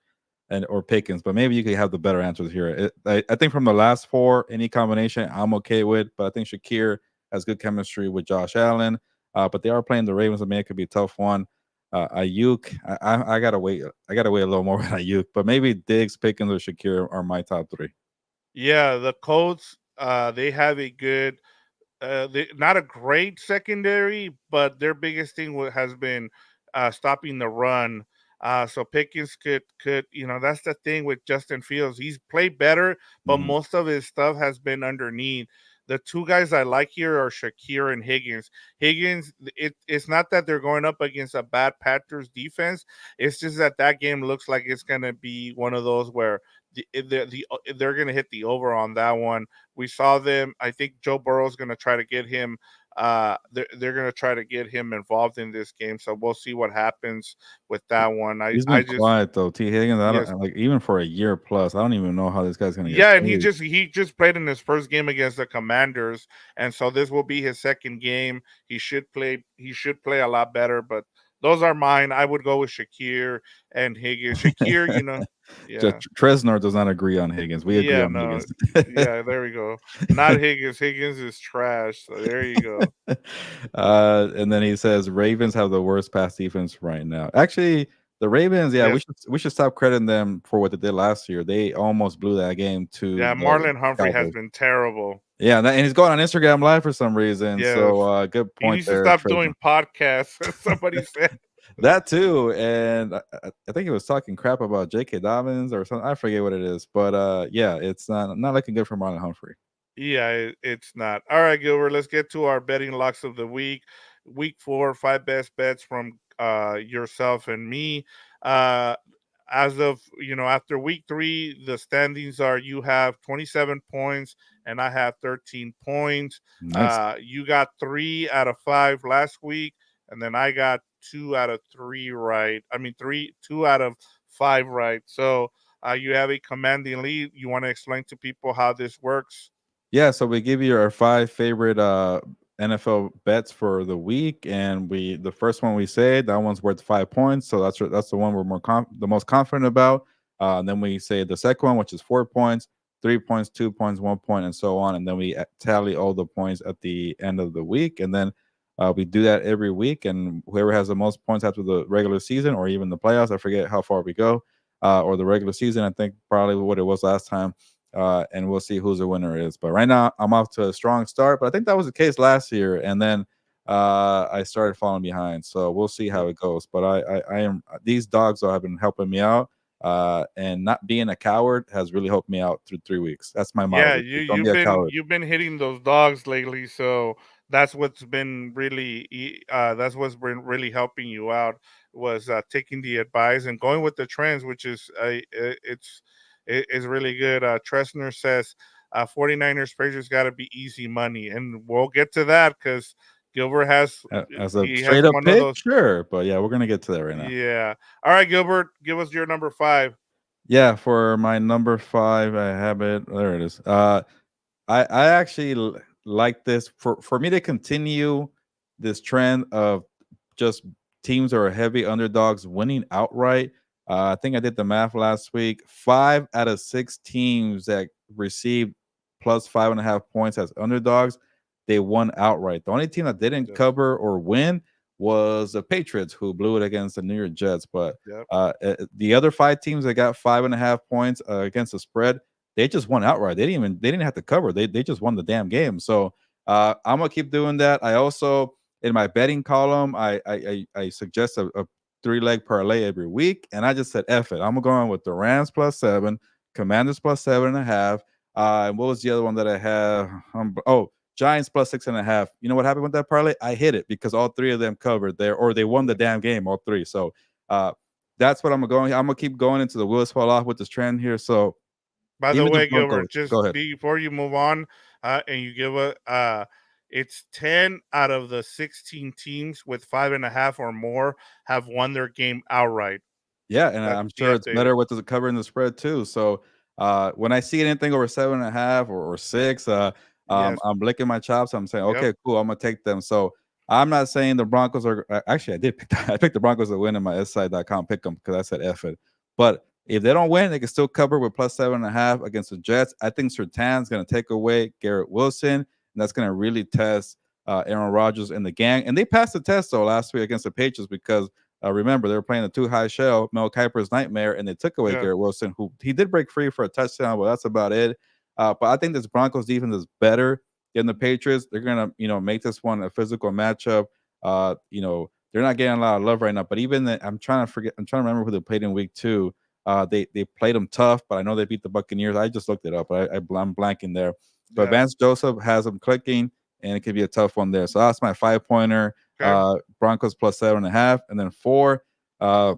and or Pickens. But maybe you could have the better answers here. I think from the last four, any combination I'm okay with. But I think Shakir has good chemistry with Josh Allen. But they are playing the Ravens. I mean, it could be a tough one. Ayuk, I gotta wait. I gotta wait a little more with Ayuk. But maybe Diggs, Pickens, or Shakir are my top three. Yeah, the Colts. They have a good not a great secondary, but their biggest thing has been stopping the run. So Pickens could that's the thing with Justin Fields. He's played better, but Mhm. most of his stuff has been underneath. The two guys I like here are Shakir and Higgins. Higgins, it's not that they're going up against a bad Packers defense. It's just that game looks like it's gonna be one of those where they're gonna hit the over on that one. We saw them. I think Joe Burrow's going to try to get him. They're going to try to get him involved in this game. So we'll see what happens with that one. I He's I been just quiet though. T Higgins, I yes, don't like even for a year plus. I don't even know how this guy's gonna get yeah, and he paid. just he just played in his first game against the Commanders, and so this will be his second game. He should play. He should play a lot better. But those are mine. I would go with Shakir and Higgins. Shakir, Just yeah. Tresnor does not agree on Higgins. We agree Yeah, on no. Higgins. Yeah, there we go. Not Higgins. Higgins is trash. So there you go. And then he says Ravens have the worst pass defense right now. Actually, the Ravens, yeah, Yes. we should stop crediting them for what they did last year. They almost blew that game to Yeah, the Marlon Humphrey has Cowboys. been terrible. Yeah, and he's going on Instagram Live for some reason. So Yes. good He point needs to there, stop Tresnor. doing podcasts. Somebody said. That too, and I think he was talking crap about J.K. Dobbins or something. I forget what it is, but yeah, it's not looking good for Marlon Humphrey. Yeah, it's not. All right, Gilbert, let's get to our betting locks of the week. Week 4, 5 best bets from yourself and me. Uh as of after week 3, the standings are: you have 27 points and I have 13 points. Nice. You got 3 out of 5 last week, and then I got 2 out of 3 right. I mean 2 out of 5 right. So you have a commanding lead. You want to explain to people how this works? Yeah, so we give you our five favorite NFL bets for the week, and the first one we say that one's worth 5 points, so that's the one we're the most confident about. And then we say the second one, which is 4 points, 3 points, 2 points, 1 point, and so on, and then we tally all the points at the end of the week, and then we do that every week, and whoever has the most points after the regular season or even the playoffs, I forget how far we go, or the regular season, I think probably what it was last time. and we'll see who's the winner is. But right now, I'm off to a strong start. But I think that was the case last year, and then I started falling behind. So we'll see how Yep. it goes. But I am these dogs though have been helping me out. And not being a coward has really helped me out through 3 weeks. That's my motto Yeah, this week. Don't be you've a been coward. you've been hitting those dogs lately, so that's what's been really that's what's been really helping you out was taking the advice and going with the trends, which is it's really good. Tressner says 49ers Pacers got to be easy money, and we'll get to that because Gilbert has As a he has straight up one of pick, those. sure, but yeah, we're gonna get to that right now. Yeah. All right, Gilbert, give us your number five. Yeah, for my number five, I have it. There it is. I actually like this for me to continue this trend of just teams that are heavy underdogs winning outright. I think I did the math last week. 5 out of 6 teams that received plus 5.5 points as underdogs, they won outright. The only team that didn't Yep. cover or win was the Patriots, who blew it against the New York Jets. But Yep. the other 5 teams that got 5.5 points against the spread, they just won outright. They didn't have to cover. They just won the damn game. So I'm gonna keep doing that. I also in my betting column, I suggest a 3 leg parlay every week, and I just said F it. I'm going with the Rams +7, Commanders +7.5. And what was the other one that I have? Giants +6.5. You know what happened with that parlay? I hit it because all 3 of them covered there, or they won the damn game, all 3. So uh, that's what I'm going. I'm gonna keep going into the wheels fall off with this trend here. So By the even the way, Broncos. Gilbert, just Go ahead. before you move on, and you give it's 10 out of the 16 teams with 5.5 or more have won their game outright. Yeah, and That's I'm the sure it's updated. better with the cover and the spread too. So when I see anything over 7.5 or 6, Yes. I'm licking my chops. I'm saying, Yep. okay, cool, I'm gonna take them. So I'm not saying the Broncos are actually I did pick I picked the Broncos to win in my side.com pick them because I said F it. But if they don't win, they can still cover with plus 7.5 against the Jets. I think Sertan's gonna take away Garrett Wilson, and that's gonna really test Aaron Rodgers and the gang. And they passed the test though last week against the Patriots because remember, they were playing a too high shell, Mel Kiper's nightmare, and they took away Yeah. Garrett Wilson, who he did break free for a touchdown, but that's about it. But I think this Broncos defense is better than the Patriots. They're gonna, make this one a physical matchup. They're not getting a lot of love right now. But even I'm trying to forget. I'm trying to remember who they played in week 2. They played them tough, but I know they beat the Buccaneers. I just looked it up. I'm blanking there. But Yeah. Vance Joseph has them clicking, and it could be a tough one there. So that's my 5 pointer. Okay. Broncos plus 7.5, and then 4. Uh,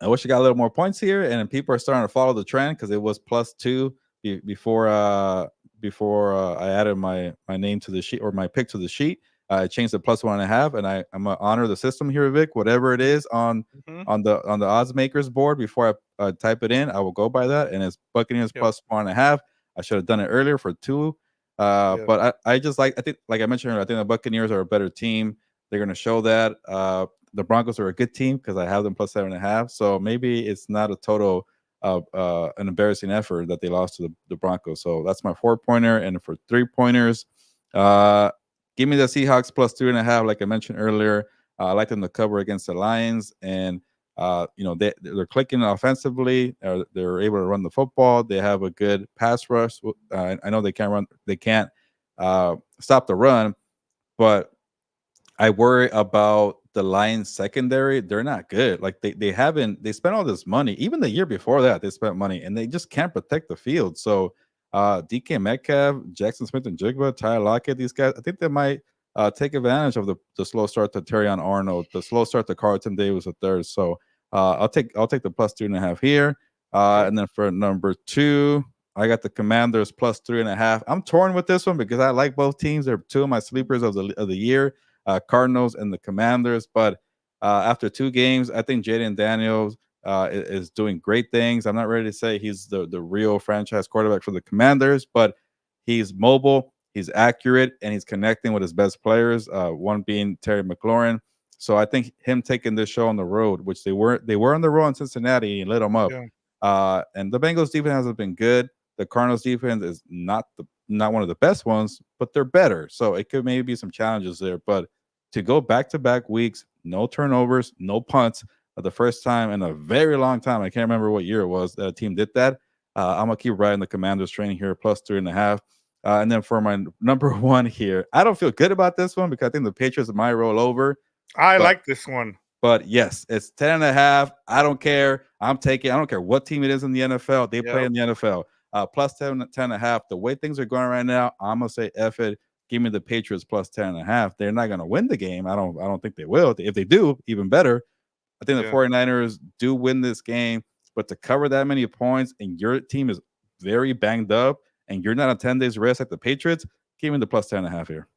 I wish I got a little more points here, and people are starting to follow the trend because it was +2 before I added my name to the sheet or my pick to the sheet. I changed it +1.5, and I'm gonna honor the system here, Vic. Whatever it is on Hmm. the odds makers board before I type it in, I will go by that, and it's Buccaneers Yep. +1.5. I should have done it earlier for 2, Yep. but I think like I mentioned earlier, I think the Buccaneers are a better team. They're going to show that. The Broncos are a good team because I have them +7.5. So maybe it's not a total of an embarrassing effort that they lost to the Broncos. So that's my 4 pointer. And for 3 pointers, uh, give me the Seahawks +3.5. Like I mentioned earlier, I like them to cover against the Lions, and they're clicking offensively. They're able to run the football. They have a good pass rush. I know they can't run. They can't stop the run, but I worry about the Lions secondary. They're not good. Like they spent all this money. Even the year before that, they spent money and they just can't protect the field. So DK Metcalf, Jackson Smith and Jigba, Tyler Lockett, these guys, I think they might take advantage of the slow start to Terrion Arnold, the slow start to Carlton Davis the third. So I'll take the +2.5 here. Okay. And then for number 2, I got the Commanders +3.5. I'm torn with this one because I like both teams. They're 2 of my sleepers of the year, Cardinals and the Commanders. But after 2 games, I think Jaden Daniels is doing great things. I'm not ready to say he's the real franchise quarterback for the Commanders, but he's mobile, he's accurate, and he's connecting with his best players. One being Terry McLaurin. So I think him taking this show on the road, which they were on the road in Cincinnati and lit them up. Yeah. And the Bengals defense hasn't been good. The Cardinals defense is not one of the best ones, but they're better. So it could maybe be some challenges there. But to go back-to-back weeks, no turnovers, no punts, the first time in a very long time, I can't remember what year it was that a team did that. I'm gonna keep riding the Commanders train here, plus 3.5. And then for my number one here, I don't feel good about this one because I think the Patriots might roll over. I But like this one. yes, it's 10.5. I don't care. I'm taking. I don't care what team it is in the NFL. They play Yep. in the NFL. Plus 10.5. The way things are going right now, I'm gonna say F it. Give me the Patriots plus 10.5. They're not gonna win the game. I don't think they will. If they do, even better. I think the Yeah. 49ers do win this game, but to cover that many points and your team is very banged up and you're not on 10 days rest like the Patriots, give me the plus 10.5 here.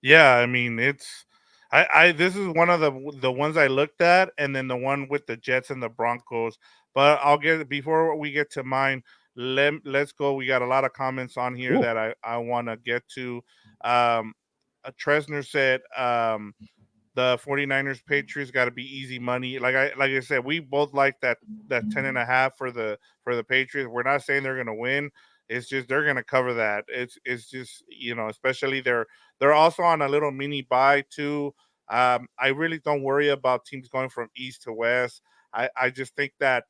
Yeah, I mean it's I this is one of the ones I looked at, and then the one with the Jets and the Broncos. But I'll get before we get to mine. Let's go. We got a lot of comments on here Cool. that I want to get to. Um, Tresner said the 49ers Patriots got to be easy money. Like I said, we both like that 10.5 for the Patriots. We're not saying they're gonna win. It's just they're gonna cover that. It's just especially they're also on a little mini buy too. I really don't worry about teams going from east to west. I just think that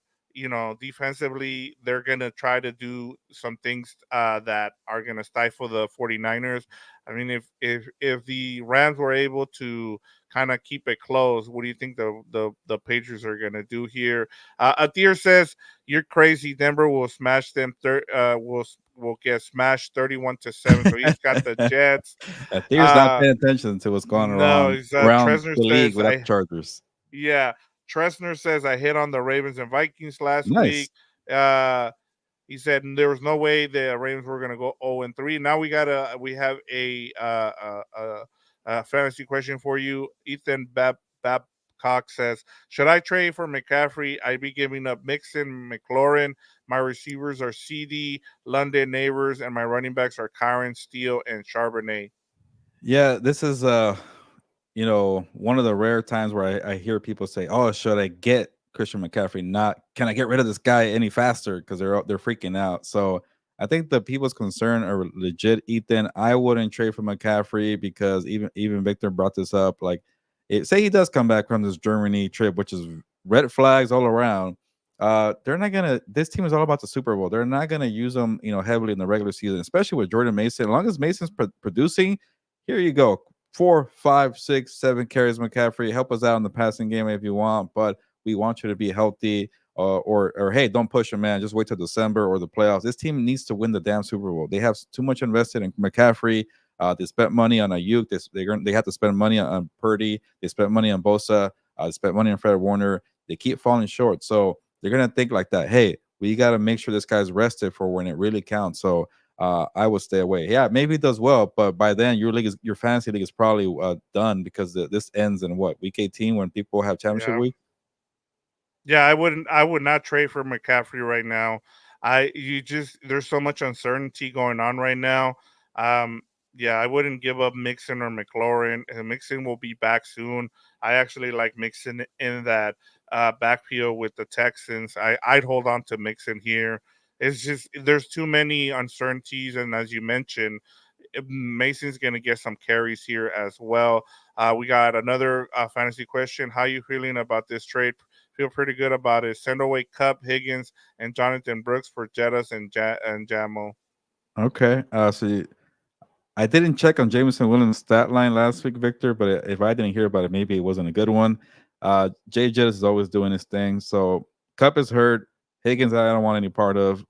defensively they're gonna try to do some things that are gonna stifle the 49ers. I mean, if the Rams were able to kind of keep it close, what do you think the Patriots are gonna do here? Adir says you're crazy. Denver will smash them. Will get smashed 31-7. So he's got the Jets. Theo's not Uh, paying attention to what's going no, around he's around Tresner the league says without the I Chargers. yeah. Tresner says I hit on the Ravens and Vikings last Nice. week. Uh, he said there was no way the Ravens were going to go 0-3. Now we have a fantasy question for you. Ethan Babcock says, should I trade for McCaffrey? I'd be giving up Mixon, McLaurin. My receivers are CD, London Neighbors, and my running backs are Kyron, Steele, and Charbonnet. Yeah, this is one of the rare times where I hear people say, "Oh, should I get Christian McCaffrey? Not can I get rid of this guy any faster?" Because they're freaking out. So I think the people's concern are legit. Ethan, I wouldn't trade for McCaffrey because even Victor brought this up. Like, say he does come back from this Germany trip, which is red flags all around. They're not gonna. This team is all about the Super Bowl. They're not gonna use them, heavily in the regular season, especially with Jordan Mason. As long as Mason's producing, here you go. 4, 5, 6, 7 carries, McCaffrey. Help us out in the passing game if you want, but we want you to be healthy. Or hey, don't push him, man. Just wait till December or the playoffs. This team needs to win the damn Super Bowl. They have too much invested in McCaffrey. They spent money on Ayuk. They have to spend money on Purdy. They spent money on Bosa. They spent money on Fred Warner. They keep falling short. So they're gonna think like that. Hey, we got to make sure this guy's rested for when it really counts. So I would stay away. Yeah, maybe it does well, but by then your fantasy league is probably done because this ends in what, week 18 when people have championship Yeah. week. Yeah, I would not trade for McCaffrey right now. You just there's so much uncertainty going on right now. Um, yeah, I wouldn't give up Mixon or McLaurin. Mixon will be back soon. I actually like Mixon in that backfield with the Texans. I'd hold on to Mixon here. It's just there's too many uncertainties, and as you mentioned, Mason's going to get some carries here as well. We got another fantasy question. How you feeling about this trade? Feel pretty good about it. Send away Cup, Higgins, and Jonathan Brooks for Jettas and Jamo. Okay. I didn't check on Jameson Williams' stat line last week, Victor, but if I didn't hear about it, maybe it wasn't a good one. Jay Jettis is always doing his thing. So Cup is hurt. Higgins, I don't want any part of.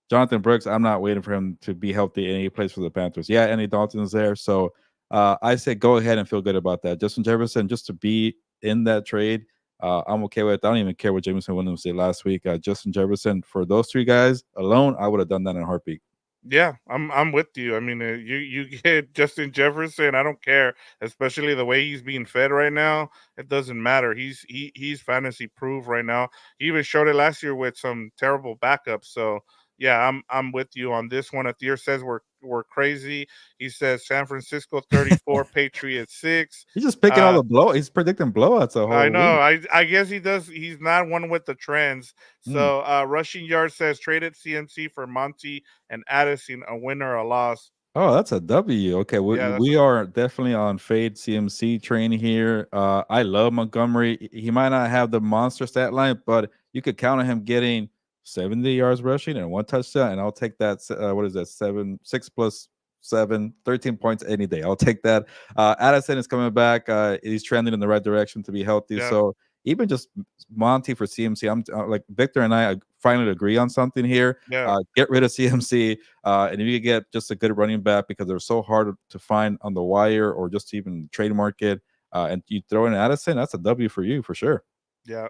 Jonathan Brooks, I'm not waiting for him to be healthy and he plays for the Panthers. Yeah, Andy Dalton's there. So I say go ahead and feel good about that. Justin Jefferson, just to be in that trade, I'm okay with it. I don't even care what Jameson Williams did last week. Justin Jefferson, for those three guys alone, I would have done that in a heartbeat. Yeah, I'm with you. I mean, you get Justin Jefferson. I don't care, especially the way he's being fed right now. It doesn't matter. He's fantasy proof right now. He even showed it last year with some terrible backups. So yeah, I'm with you on this one. Athir says we're crazy. He says San Francisco 34, Patriots 6. He's just picking all Uh, the blow. He's predicting blowouts the I whole know. week. I guess he does. He's not one with the trends. Hmm. So rushing yard says traded CMC for Monty and Addison, a win or a loss. Oh, that's a W. Okay, we Yeah, we are definitely on fade CMC train here. I love Montgomery. He might not have the monster stat line, but you could count on him getting 70 yards rushing and one touchdown, and I'll take that. What is that? 6 plus 7, 13 points any day. I'll take that. Addison is coming back. He's trending in the right direction to be healthy. Yeah, So even just Monty for CMC, I'm like Victor and I finally agree on something here. yeah. Get rid of CMC, and if you get just a good running back because they're so hard to find on the wire or just even trade market, and you throw in Addison, that's a W for you for sure. Yeah.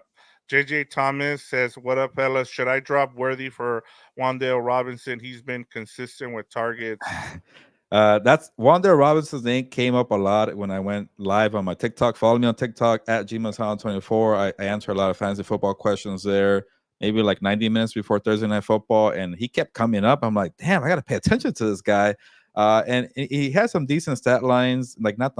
JJ Thomas says, "What up, fellas? Should I drop Worthy for Wandale Robinson? He's been consistent with targets." That's Wanda Robinson's name came up a lot when I went live on my TikTok. Follow me on TikTok at gmail24. I answer a lot of fantasy football questions there, maybe like 90 minutes before Thursday Night Football. And he kept coming up. I'm like, damn, I got to pay attention to this guy. And he has some decent stat lines, like not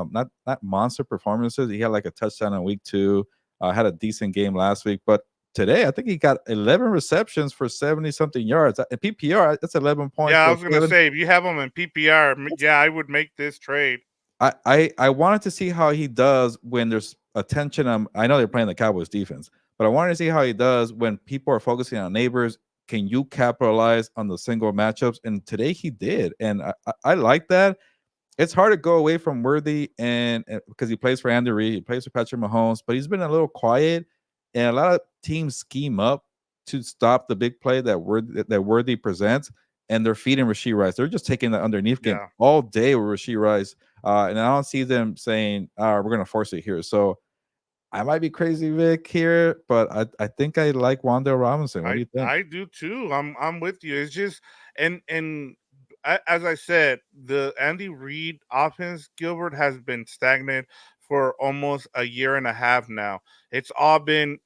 monster performances. He had like a touchdown in week 2, had a decent game last week. But today, I think he got 11 receptions for 70 something yards. In PPR, that's 11 points Yeah, I for was gonna seven. say if you have him in PPR, yeah, I would make this trade. I wanted to see how he does when there's attention. I know they're playing the Cowboys defense, but I wanted to see how he does when people are focusing on neighbors. Can you capitalize on the single matchups? And today he did, and I like that. It's hard to go away from Worthy and because he plays for Andy Reid, he plays for Patrick Mahomes, but he's been a little quiet, and a lot of teams scheme up to stop the big play that Worthy presents, and they're feeding Rasheed Rice. They're just taking the underneath game Yeah. all day with Rasheed Rice, and I don't see them saying, "We're going to force it here." So I might be crazy, Vic, here, but I think I like Wanda Robinson. What do you think? I do too. I'm with you. It's just and as I said, the Andy Reid offense, Gilbert, has been stagnant for almost a year and a half now. It's all been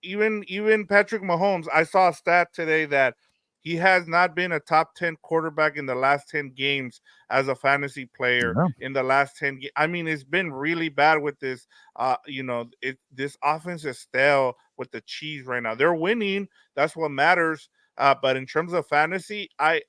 even Patrick Mahomes. I saw a stat today that he has not been a top 10 quarterback in the last 10 games as a fantasy player Yeah. in the last 10 I mean, it's been really bad with this this offense is stale with the cheese right now. They're winning, that's what matters. But in terms of fantasy, I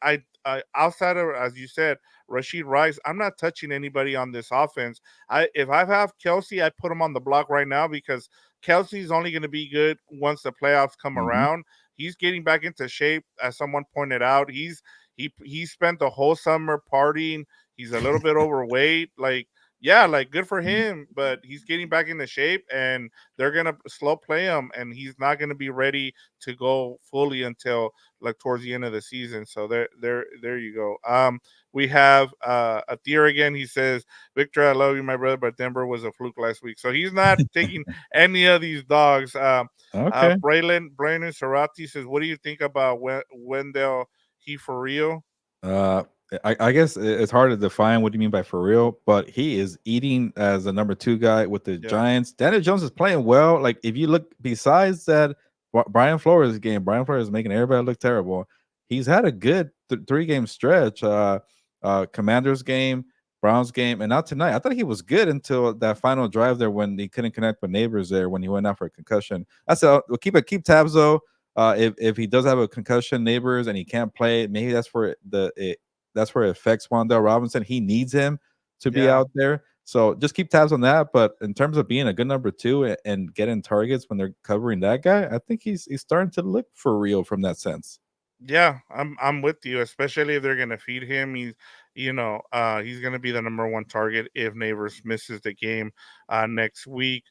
outside of, as you said, Rasheed Rice, I'm not touching anybody on this offense. If I have Kelsey, I put him on the block right now because Kelsey's only going to be good once the playoffs come Mhm. around. He's getting back into shape, as someone pointed out. He spent the whole summer partying. He's a little bit overweight. Like, yeah, like good for Mhm. him, but he's getting back into shape, and they're gonna slow play him, and he's not gonna be ready to go fully until like towards the end of the season. So there you go. We have a tier again. He says, "Victor, I love you, my brother, but Denver was a fluke last week." So he's not taking any of these dogs. Okay. Brandon Serrati says, "What do you think about Wendell? He for real?" Uh, I guess it's hard to define what do you mean by for real, but he is eating as a number 2 guy with the Yeah, Giants. Daniel Jones is playing well. Like if you look besides that Brian Flores game, Brian Flores is making everybody look terrible. He's had a good 3-game stretch. Commanders game, Browns game, and now tonight. I thought he was good until that final drive there when he couldn't connect with neighbors there when he went out for a concussion. I said, we'll keep tabs though. If he does have a concussion, neighbors, and he can't play, maybe that's where it affects Wandale Robinson. He needs him to be yeah. out there. So just keep tabs on that. But in terms of being a good number 2 and getting targets when they're covering that guy, I think he's starting to look for real from that sense. Yeah, I'm with you, especially if they're gonna feed him. He's gonna be the number one target if Neighbors misses the game next week.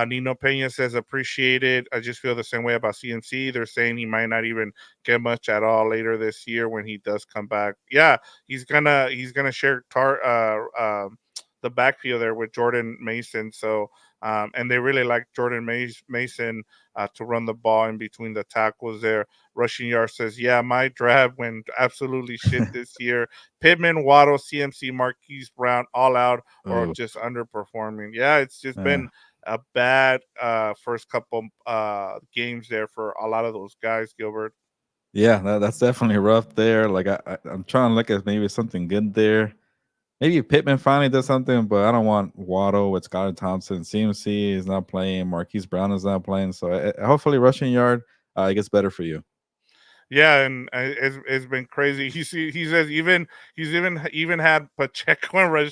Nino Pena says appreciate it. I just feel the same way about CMC. They're saying he might not even get much at all later this year when he does come back. Yeah, he's gonna share the backfield there with Jordan Mason. So and they really like Jordan Mason to run the ball in between the tackles there. Rushing Yard says, "Yeah, my draft went absolutely shit this year. Pittman, Waddle, CMC, Marquise Brown, all out or Oh, just underperforming." Yeah, it's just uh, been a bad first couple games there for a lot of those guys, Gilbert. yeah, that's definitely rough there. Like I'm trying to look at maybe something good there. Maybe Pittman finally does something, but I don't want Waddle with Skylar Thompson. CMC is not playing. Marquise Brown is not playing. So hopefully, rushing yard it gets better for you. Yeah, and it's been crazy. He says he's even had Pacheco and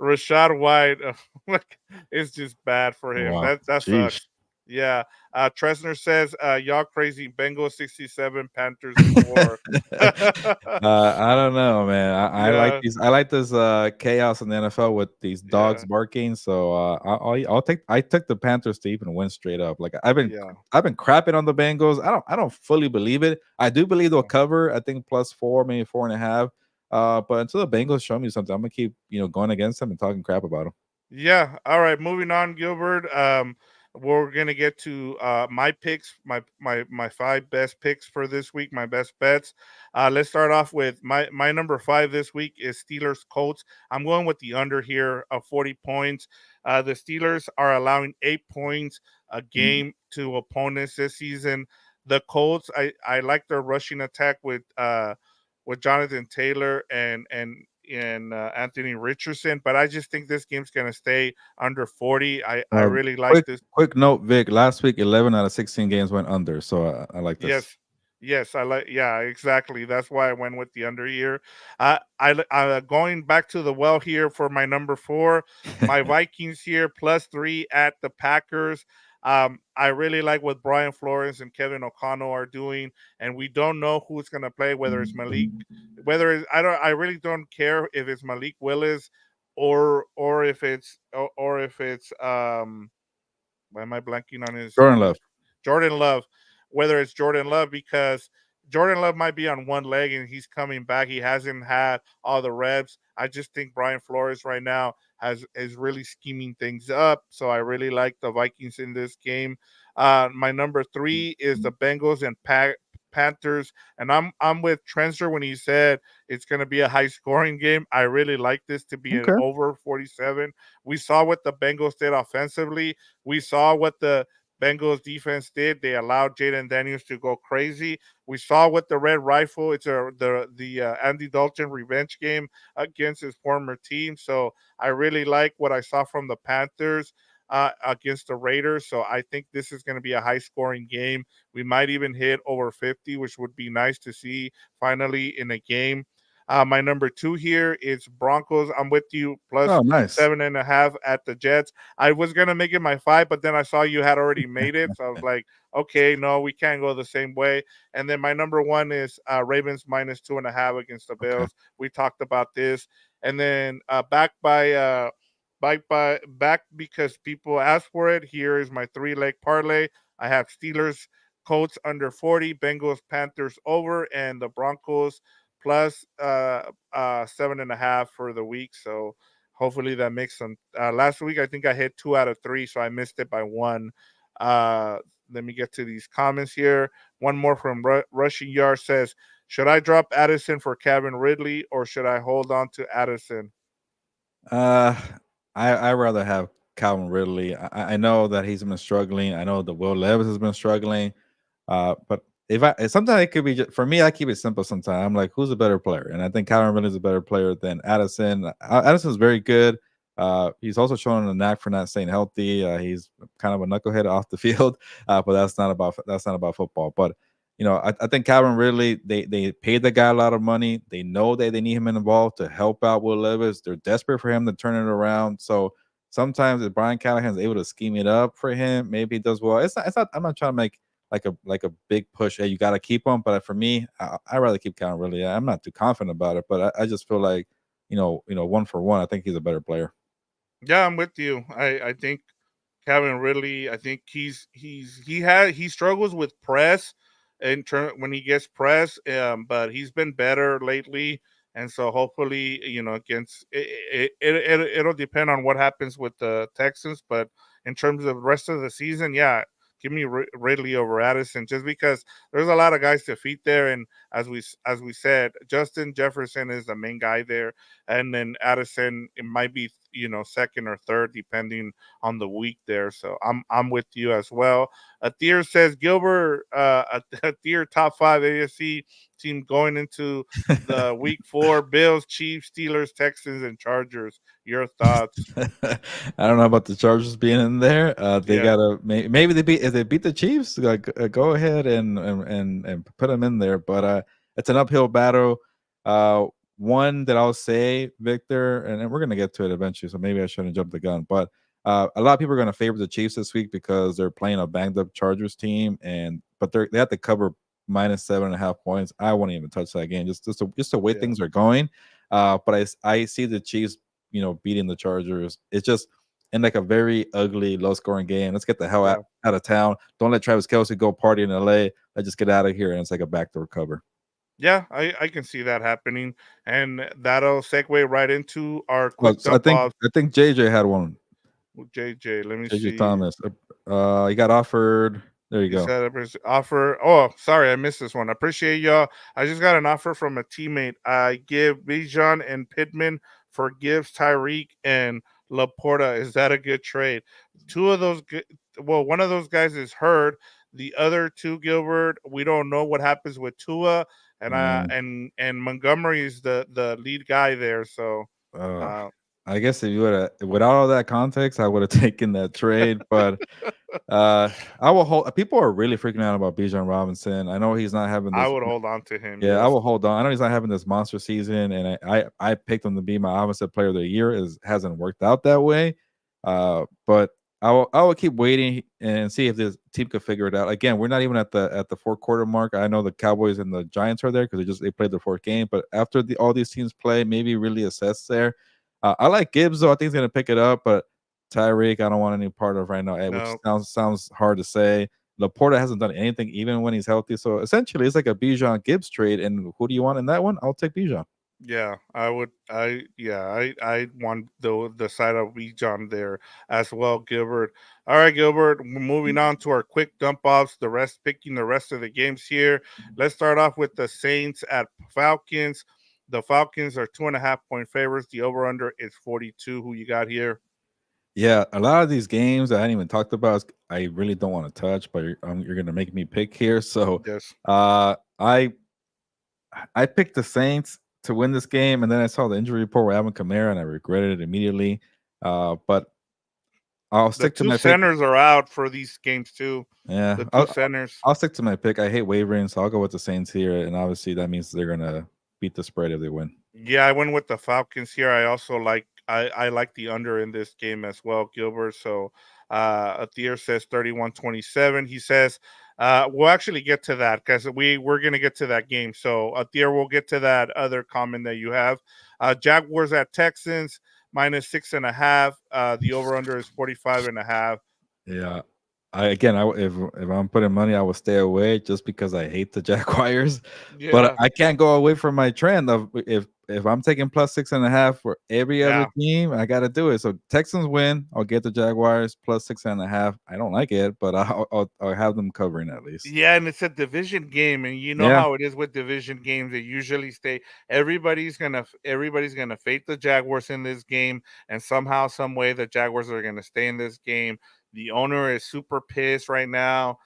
Rashad White. Like it's just bad for him. Wow, That jeez. sucks. Yeah. Tresner says, y'all crazy. Bengals 67, Panthers 4. I don't know, man. I like Yeah. these. I like this chaos in the NFL with these dogs Yeah. barking. So I'll take. I took the Panthers to even win straight up. Like Yeah. I've been crapping on the Bengals. I don't fully believe it. I do believe they'll Yeah. cover. I think +4, maybe 4.5. But until the Bengals show me something, I'm gonna keep going against them and talking crap about them. Yeah. All right. Moving on, Gilbert. We're gonna get to my picks, my five best picks for this week, my best bets. Let's start off with my number five this week is Steelers Colts. I'm going with the under here of 40 points. The Steelers are allowing 8 points a Mm. game to opponents this season. The Colts, I like their rushing attack with Jonathan Taylor and Anthony Richardson, but I just think this game's gonna stay under 40. I really like Quick this. quick note, Vic. Last week, 11 out of 16 games went under. So I like this. Yes. Yes, I like. Yeah, exactly. That's why I went with the under here. Going back to the well here for my number four, my Vikings here +3 at the Packers. I really like what Brian Flores and Kevin O'Connell are doing, and we don't know who's gonna play. Whether it's Malik, whether it's, I don't. I really don't care if it's Malik Willis or if it's. Why am I blanking on Jordan his Love. Jordan Love? Whether it's Jordan Love because Jordan Love might be on one leg and he's coming back. He hasn't had all the reps. I just think Brian Flores right now has is really scheming things up. So I really like the Vikings in this game. My number three is the Bengals and Panthers, and I'm with Trenzer when he said it's going to be a high scoring game. I really like this to be an Okay. over 47. We saw what the Bengals did offensively. We saw what the Bengals defense did. They allowed Jaden Daniels to go crazy. We saw what the Red Rifle. It's the Andy Dalton revenge game against his former team. So I really like what I saw from the Panthers against the Raiders. So I think this is going to be a high scoring game. We might even hit over 50, which would be nice to see finally in a game. My number two here is Broncos. I'm with you plus Oh, nice. 7.5 at the Jets. I was gonna make it my five, but then I saw you had already made it, so I was like, okay, no, we can't go the same way. And then my number one is Ravens -2.5 against the Okay. Bills. We talked about this, and then back because people asked for it. Here is my three-leg parlay. I have Steelers, Colts under 40, Bengals, Panthers over, and the Broncos plus 7.5 for the week. So hopefully that makes some. Last week I think I hit 2 out of 3, so I missed it by one. Uh, Let me get to these comments here. One more from Rushing Yard says, "Should I drop Addison for Kevin Ridley or should I hold on to Addison?" Uh, I rather have Calvin Ridley. I know that he's been struggling. I know that Will Levis has been struggling. But if sometimes it could be just, for me, I keep it simple. Sometimes I'm like, who's a better player? And I think Calvin Ridley is a better player than Addison. Addison's very good. He's also shown a knack for not staying healthy. He's kind of a knucklehead off the field, but that's not about football. But I think Calvin Ridley, they paid the guy a lot of money. They know that they need him involved to help out Will Levis. They're desperate for him to turn it around. So sometimes if Brian Callahan's able to scheme it up for him, maybe he does well. It's not. I'm not trying to make like a big push. Hey, you got to keep him. But for me, I rather keep Calvin Ridley. I'm not too confident about it, but I just feel like one for one, I think he's a better player. Yeah, I'm with you. I think Kevin Ridley. I think he struggles with press in turn when he gets press, but he's been better lately, and so hopefully against it'll depend on what happens with the Texans, but in terms of the rest of the season, yeah. Give me Ridley over Addison, just because there's a lot of guys to feed there, and as we said, Justin Jefferson is the main guy there, and then Addison it might be second or third depending on the week there. So I'm with you as well. Athir says Gilbert, Athir top five AFC team going into the week 4: Bills, Chiefs, Steelers, Texans, and Chargers. Your thoughts? I don't know about the Chargers being in there. They Yeah, gotta maybe they beat if they beat the Chiefs. Go ahead and put them in there. But it's an uphill battle. One that I'll say, Victor, and we're gonna get to it eventually. So maybe I shouldn't jump the gun. But A lot of people are going to favor the Chiefs this week because they're playing a banged up Chargers team, and but they have to cover -7.5 points. I won't even touch that game just the way Yeah, things are going. But I see the Chiefs, beating the Chargers. It's just in like a very ugly, low scoring game. Let's get the hell yeah. out of town. Don't let Travis Kelsey go party in LA. Let's just get out of here, and it's like a backdoor cover. Yeah, I can see that happening, and that'll segue right into our Well, quick so I dump think off. I think JJ had one. JJ, let me JJ see. Thomas. He got offered. There you He go. said offer. Oh, sorry, I missed this one. Appreciate y'all. I just got an offer from a teammate. I give Bijan and Pittman for Gibbs, Tyreek, and Laporta. Is that a good trade? Two of those. Well, one of those guys is hurt. The other two, Gilbert, we don't know what happens with Tua, and Yeah. and Montgomery is the lead guy there. So, Uh, uh, I guess if you would have, without all that context, I would have taken that trade. But I will hold. People are really freaking out about Bijan Robinson. I know he's not having I this. would hold on to him. Yeah, I Yes. will hold on. I know he's not having this monster season, and I picked him to be my offensive player of the year. Is hasn't worked out that way, but I will keep waiting and see if this team could figure it out. Again, we're not even at the fourth quarter mark. I know the Cowboys and the Giants are there because they played the fourth game, but after all these teams play, maybe really assess there. I like Gibbs though. I think he's gonna pick it up, but Tyreek, I don't want any part of right now, which No. sounds hard to say. Laporta hasn't done anything even when he's healthy. So essentially, it's like a Bijan Gibbs trade. And who do you want in that one? I'll take Bijan. Yeah, I would. I want the side of John there as well, Gilbert. All right, Gilbert. Moving on to our quick dump offs. The rest picking the rest of the games here. Let's start off with the Saints at Falcons. The Falcons are 2.5 point favorites. The over under is 42. Who you got here? Yeah, a lot of these games I hadn't even talked about, I really don't want to touch, but you're going to make me pick here. So Yes. uh, I I picked the Saints to win this game, and then I saw the injury report with Alvin Kamara, and I regretted it immediately. But I'll The stick to two my pick. centers are out for these games too. Yeah, The two centers. I'll stick to my pick. I hate wavering, so I'll go with the Saints here, and obviously that means they're gonna beat the spread if they win. Yeah, I went with the Falcons here. I also I like the under in this game as well, Gilbert. So Athier says 31-27. He says we'll actually get to that because we're gonna get to that game. So Athier, we'll get to that other comment that you have. Jaguars at Texans -6.5. The over under is 45.5. Yeah, if I'm putting money, I will stay away just because I hate the Jaguars. But Yeah, I can't go away from my trend of if I'm taking +6.5 for every other yeah. team, I got to do it. So Texans win, I'll get the Jaguars +6.5. I don't like it, but I'll have them covering at least. Yeah, and it's a division game, and you know Yeah, how it is with division games. They usually stay. Everybody's gonna fade the Jaguars in this game, and somehow, some way, the Jaguars are gonna stay in this game. The owner is super pissed right now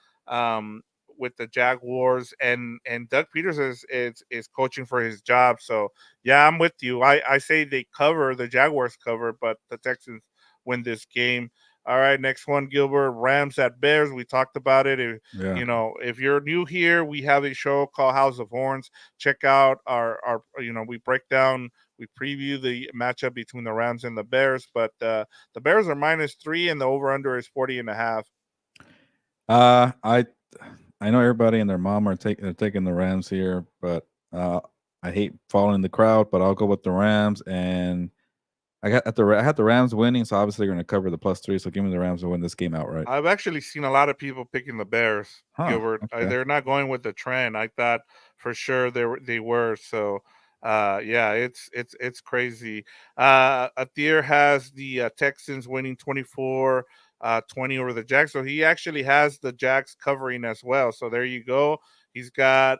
with the Jaguars, and Doug Peters is coaching for his job. So yeah, I'm with you. I say they cover the Jaguars cover, but the Texans win this game. All right, next one, Gilbert. Rams at Bears. We talked about it. yeah. If you're new here, we have a show called House of Horns. Check out our we break down, we preview the matchup between the Rams and the Bears. But the Bears are -3, and the over under is 40.5. Uh, I I know everybody and their mom are taking the Rams here, but I hate following the crowd, but I'll go with the Rams and I had the Rams winning, so obviously they're going to cover the +3. So give me the Rams to win this game outright. I've actually seen a lot of people picking the Bears, Huh? Gilbert. Okay. They're not going with the trend. I thought for sure they were. So, yeah, it's crazy. Athir has the Texans winning 24-20 over the Jags. So he actually has the Jags covering as well. So there you go. He's got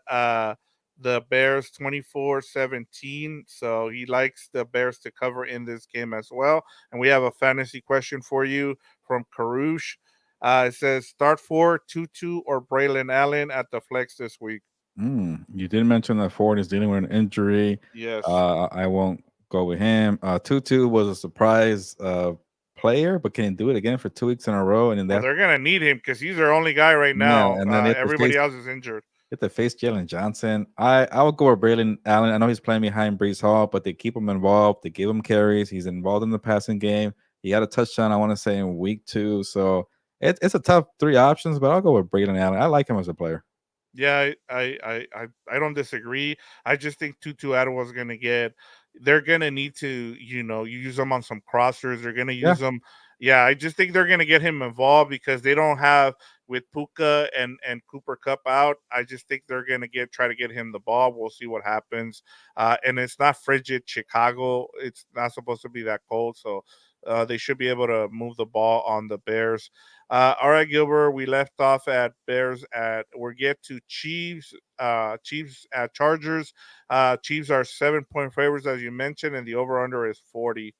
the Bears 24-17. So he likes the Bears to cover in this game as well. And we have a fantasy question for you from Karush. It says start for Tutu or Braylon Allen at the flex this week. You did mention that Ford is dealing with an injury. Yes. I won't go with him. Tutu was a surprise player, but can he do it again for 2 weeks in a row? And then Well, they're gonna need him because he's their only guy right yeah, now. and then they have to face Everybody else is injured. Jalen Johnson. I will go with Braylon Allen. I know he's playing behind Brees Hall, but they keep him involved. They give him carries. He's involved in the passing game. He had a touchdown, I want to say, in week 2. So it's a tough 3 options, but I'll go with Braden Allen. I like him as a player. Yeah, I don't disagree. I just think Tutu Atwell's gonna get. They're gonna need to, use them on some crossers. They're gonna Yeah. use them. Yeah, I just think they're gonna get him involved because they don't have with Puka and Cooper Cup out. I just think they're gonna try to get him the ball. We'll see what happens. And it's not frigid Chicago. It's not supposed to be that cold, so they should be able to move the ball on the Bears. All right, Gilbert. We left off at Bears at we get to Chiefs. Chiefs at Chargers. Chiefs are 7-point favorites as you mentioned, and the over under is 40.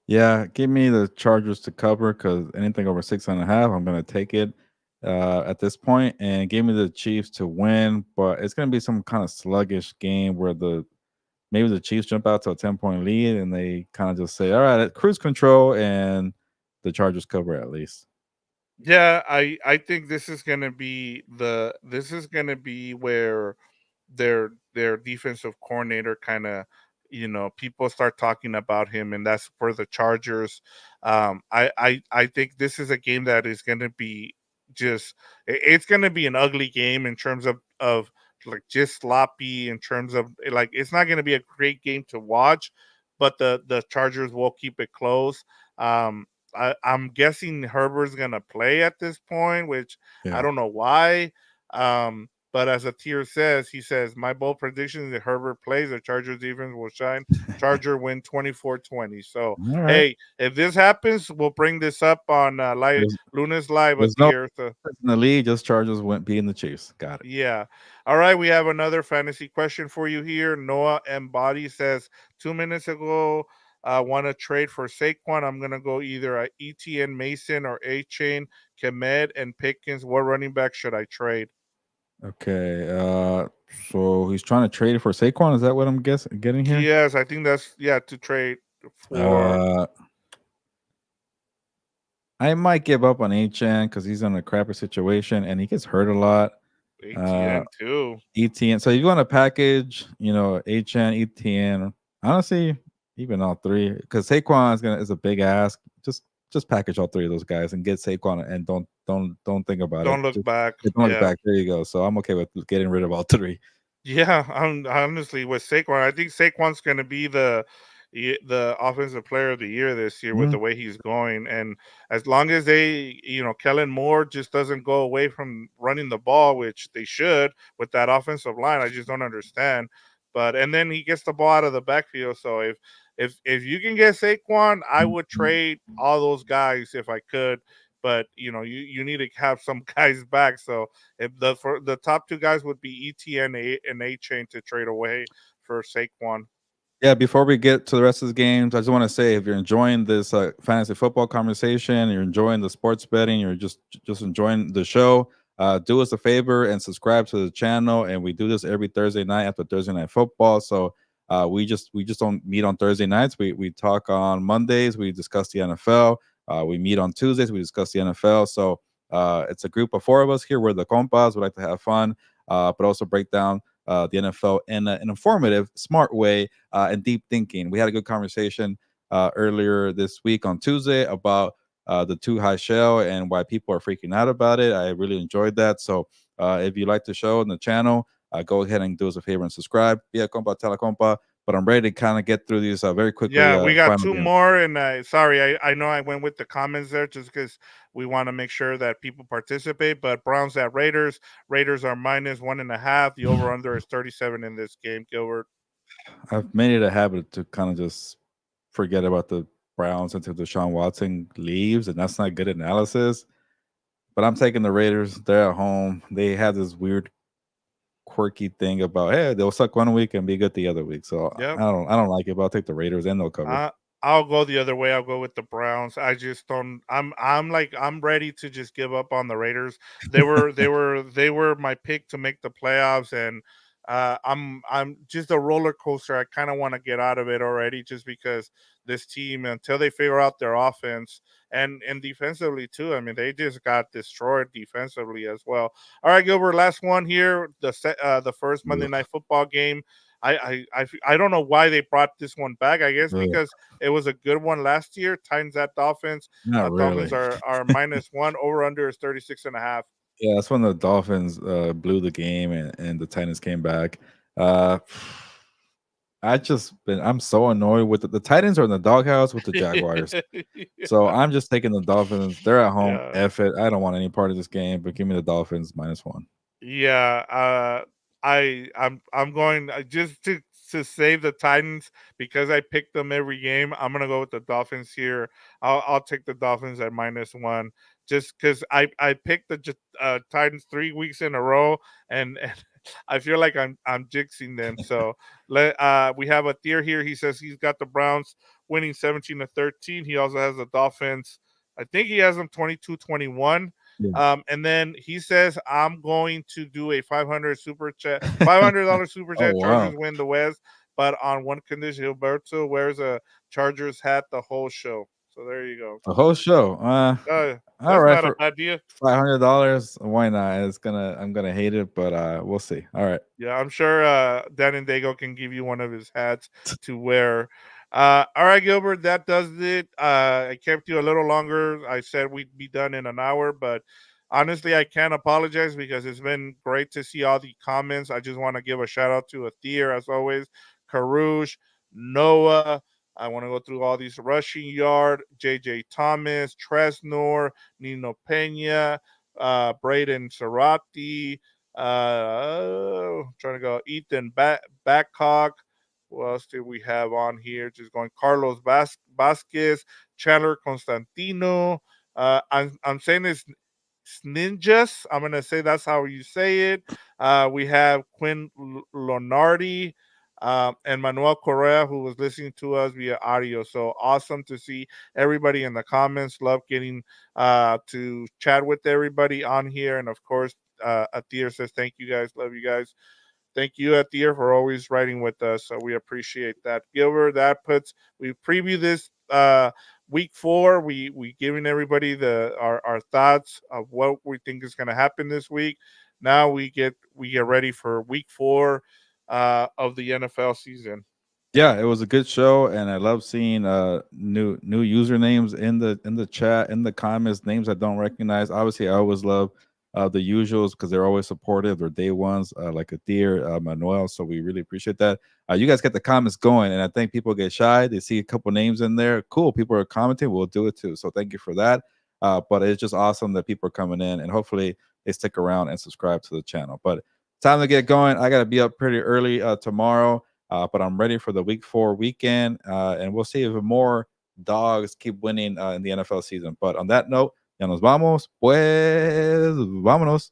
Yeah, give me the Chargers to cover because anything over 6.5, I'm gonna take it at this point, and give me the Chiefs to win. But it's gonna be some kind of sluggish game where maybe the Chiefs jump out to a 10-point lead and they kind of just say, "All right, cruise control," and the Chargers cover at least. Yeah, I think this is gonna be where their defensive coordinator kind of, people start talking about him, and that's for the Chargers. I think this is a game that is gonna be just it's gonna be an ugly game in terms of like just sloppy in terms of like it's not gonna be a great game to watch, but the Chargers will keep it close. Um, I'm guessing Herbert's gonna play at this point, which I Yeah. don't know why. But as a tier says, he says, my bold prediction is that Herbert plays, the Chargers defense will shine. Charger win 24-20. So, All right. hey, if this happens, we'll bring this up on There's Lunas Live a there's no tier. So, in the league, just Chargers went beating the Chiefs. Got it. yeah. All right. We have another fantasy question for you here. Noah M. Body says 2 minutes ago, want to trade for Saquon. I'm going to go either ETN Mason or A Chain, Kemed, and Pickens. What running back should I trade? Okay. So he's trying to trade it for Saquon. Is that what I'm getting here? Yes, I think that's, yeah, to trade for Uh, I might give up on HN because he's in a crappy situation and he gets hurt a lot. Uh, ATN too. ETN. So if you want to package, HN, ETN, honestly, even all three, because Saquon is a big ask. Just package all three of those guys and get Saquon and don't think about it. Don't look Just back. don't look Yeah. back. There you go. So I'm okay with getting rid of all three. Yeah, I'm honestly with Saquon. I think Saquon's going to be the offensive player of the year this year with Mhm. the way he's going. And as long as Kellen Moore just doesn't go away from running the ball, which they should with that offensive line, I just don't understand. But and then he gets the ball out of the backfield. So if you can get Saquon, I would Mhm. trade all those guys if I could. But you need to have some guys back. So if the top two guys would be ETN and A Chain to trade away for Saquon. Yeah, before we get to the rest of the games, I just want to say if you're enjoying this fantasy football conversation, you're enjoying the sports betting, you're just enjoying the show, do us a favor and subscribe to the channel. And we do this every Thursday night after Thursday night football. So we just don't meet on Thursday nights. We talk on Mondays. We discuss the NFL. We meet on Tuesdays. We discuss the NFL. So it's a group of 4 of us here. We're the compas. We like to have fun, but also break down the NFL in an informative, smart way and deep thinking. We had a good conversation earlier this week on Tuesday about the two high shell and why people are freaking out about it. I really enjoyed that. So if you like the show and the channel, go ahead and do us a favor and subscribe. Via compa, telecompa. But I'm ready to kind of get through these very quickly. Yeah, we got Final two games. more, and sorry, I know I went with the comments there just because we want to make sure that people participate. But Browns at Raiders, Raiders are -1.5. The over under is 37 in this game. Gilbert. I've made it a habit to kind of just forget about the Browns until Deshaun Watson leaves, and that's not good analysis. But I'm taking the Raiders. They're at home. They have this weird quirky thing about hey they'll suck one week and be good the other week. So Yep. I don't like it, but I'll take the Raiders and they'll cover. I I'll go the other way. I'll go with the Browns. I just don't. I'm ready to just give up on the Raiders. They were my pick to make the playoffs, and I'm just a roller coaster. I kind of want to get out of it already, just because this team until they figure out their offense and defensively too. I mean, they just got destroyed defensively as well. All right, Gilbert. Last one here. The first Monday Ugh. Night Football game. I don't know why they brought this one back. I guess Ugh, because it was a good one last year. Titans at Dolphins. not Dolphins really. are -1. Over under is 36.5. Yeah, that's when the Dolphins blew the game and the Titans came back. Uh, I'm so annoyed with the Titans are in the doghouse with the Jaguars. So I'm just taking the Dolphins. They're at home. Yeah. F it. I don't want any part of this game, but give me the Dolphins -1. Yeah, I'm going just to save the Titans because I picked them every game. I'm gonna go with the Dolphins here. I'll take the Dolphins at -1 just because I picked the Titans 3 weeks in a row, and I feel like I'm jinxing them. So we have a tier here. He says he's got the Browns winning 17-13. He also has the Dolphins. I think he has them 22-21. Yeah. And then he says, I'm going to do a 500 super chat, $500 super Oh chat. wow. Chargers win the West, but on one condition, Heelberto wears a Chargers hat the whole show. So there you go. The whole show. All That's right not a for bad deal. $500. Why not? I'm gonna hate it, but we'll see. All right. Yeah, I'm sure Dan and Dago can give you one of his hats to wear. All right, Gilbert, that does it. I kept you a little longer. I said we'd be done in an hour, but honestly, I can't apologize because it's been great to see all the comments. I just want to give a shout out to Athir, as always, Karush, Noah. I want to go through all these rushing yard, JJ Thomas, Tresnor, Nino Pena, Braden Serati, trying to go Ethan Backcock. What else do we have on here? Just going Carlos Vasquez, Chandler Constantino. I'm saying it's Ninjas. I'm gonna say that's how you say it. We have Quinn Lonardi, and Manuel Correa, who was listening to us via audio. So awesome to see everybody in the comments. Love getting to chat with everybody on here, and of course, Atir says thank you guys, love you guys. Thank you, Atir, for always writing with us. So we appreciate that. Gilbert, we preview this week 4. We giving everybody our thoughts of what we think is going to happen this week. Now we get ready for week 4 of the NFL season. Yeah, it was a good show, and I love seeing new usernames in the chat, in the comments, names I don't recognize. Obviously, I always love the usuals because they're always supportive. They're day ones, like Adir, Manuel. So we really appreciate that. You guys get the comments going, and I think people get shy. They see a couple names in there. Cool, people are commenting. We'll do it too. So thank you for that. But it's just awesome that people are coming in, and hopefully they stick around and subscribe to the channel. But time to get going. I got to be up pretty early tomorrow. But I'm ready for the week 4 weekend, and we'll see if more dogs keep winning in the NFL season. But on that note, ya nos vamos, pues vámonos.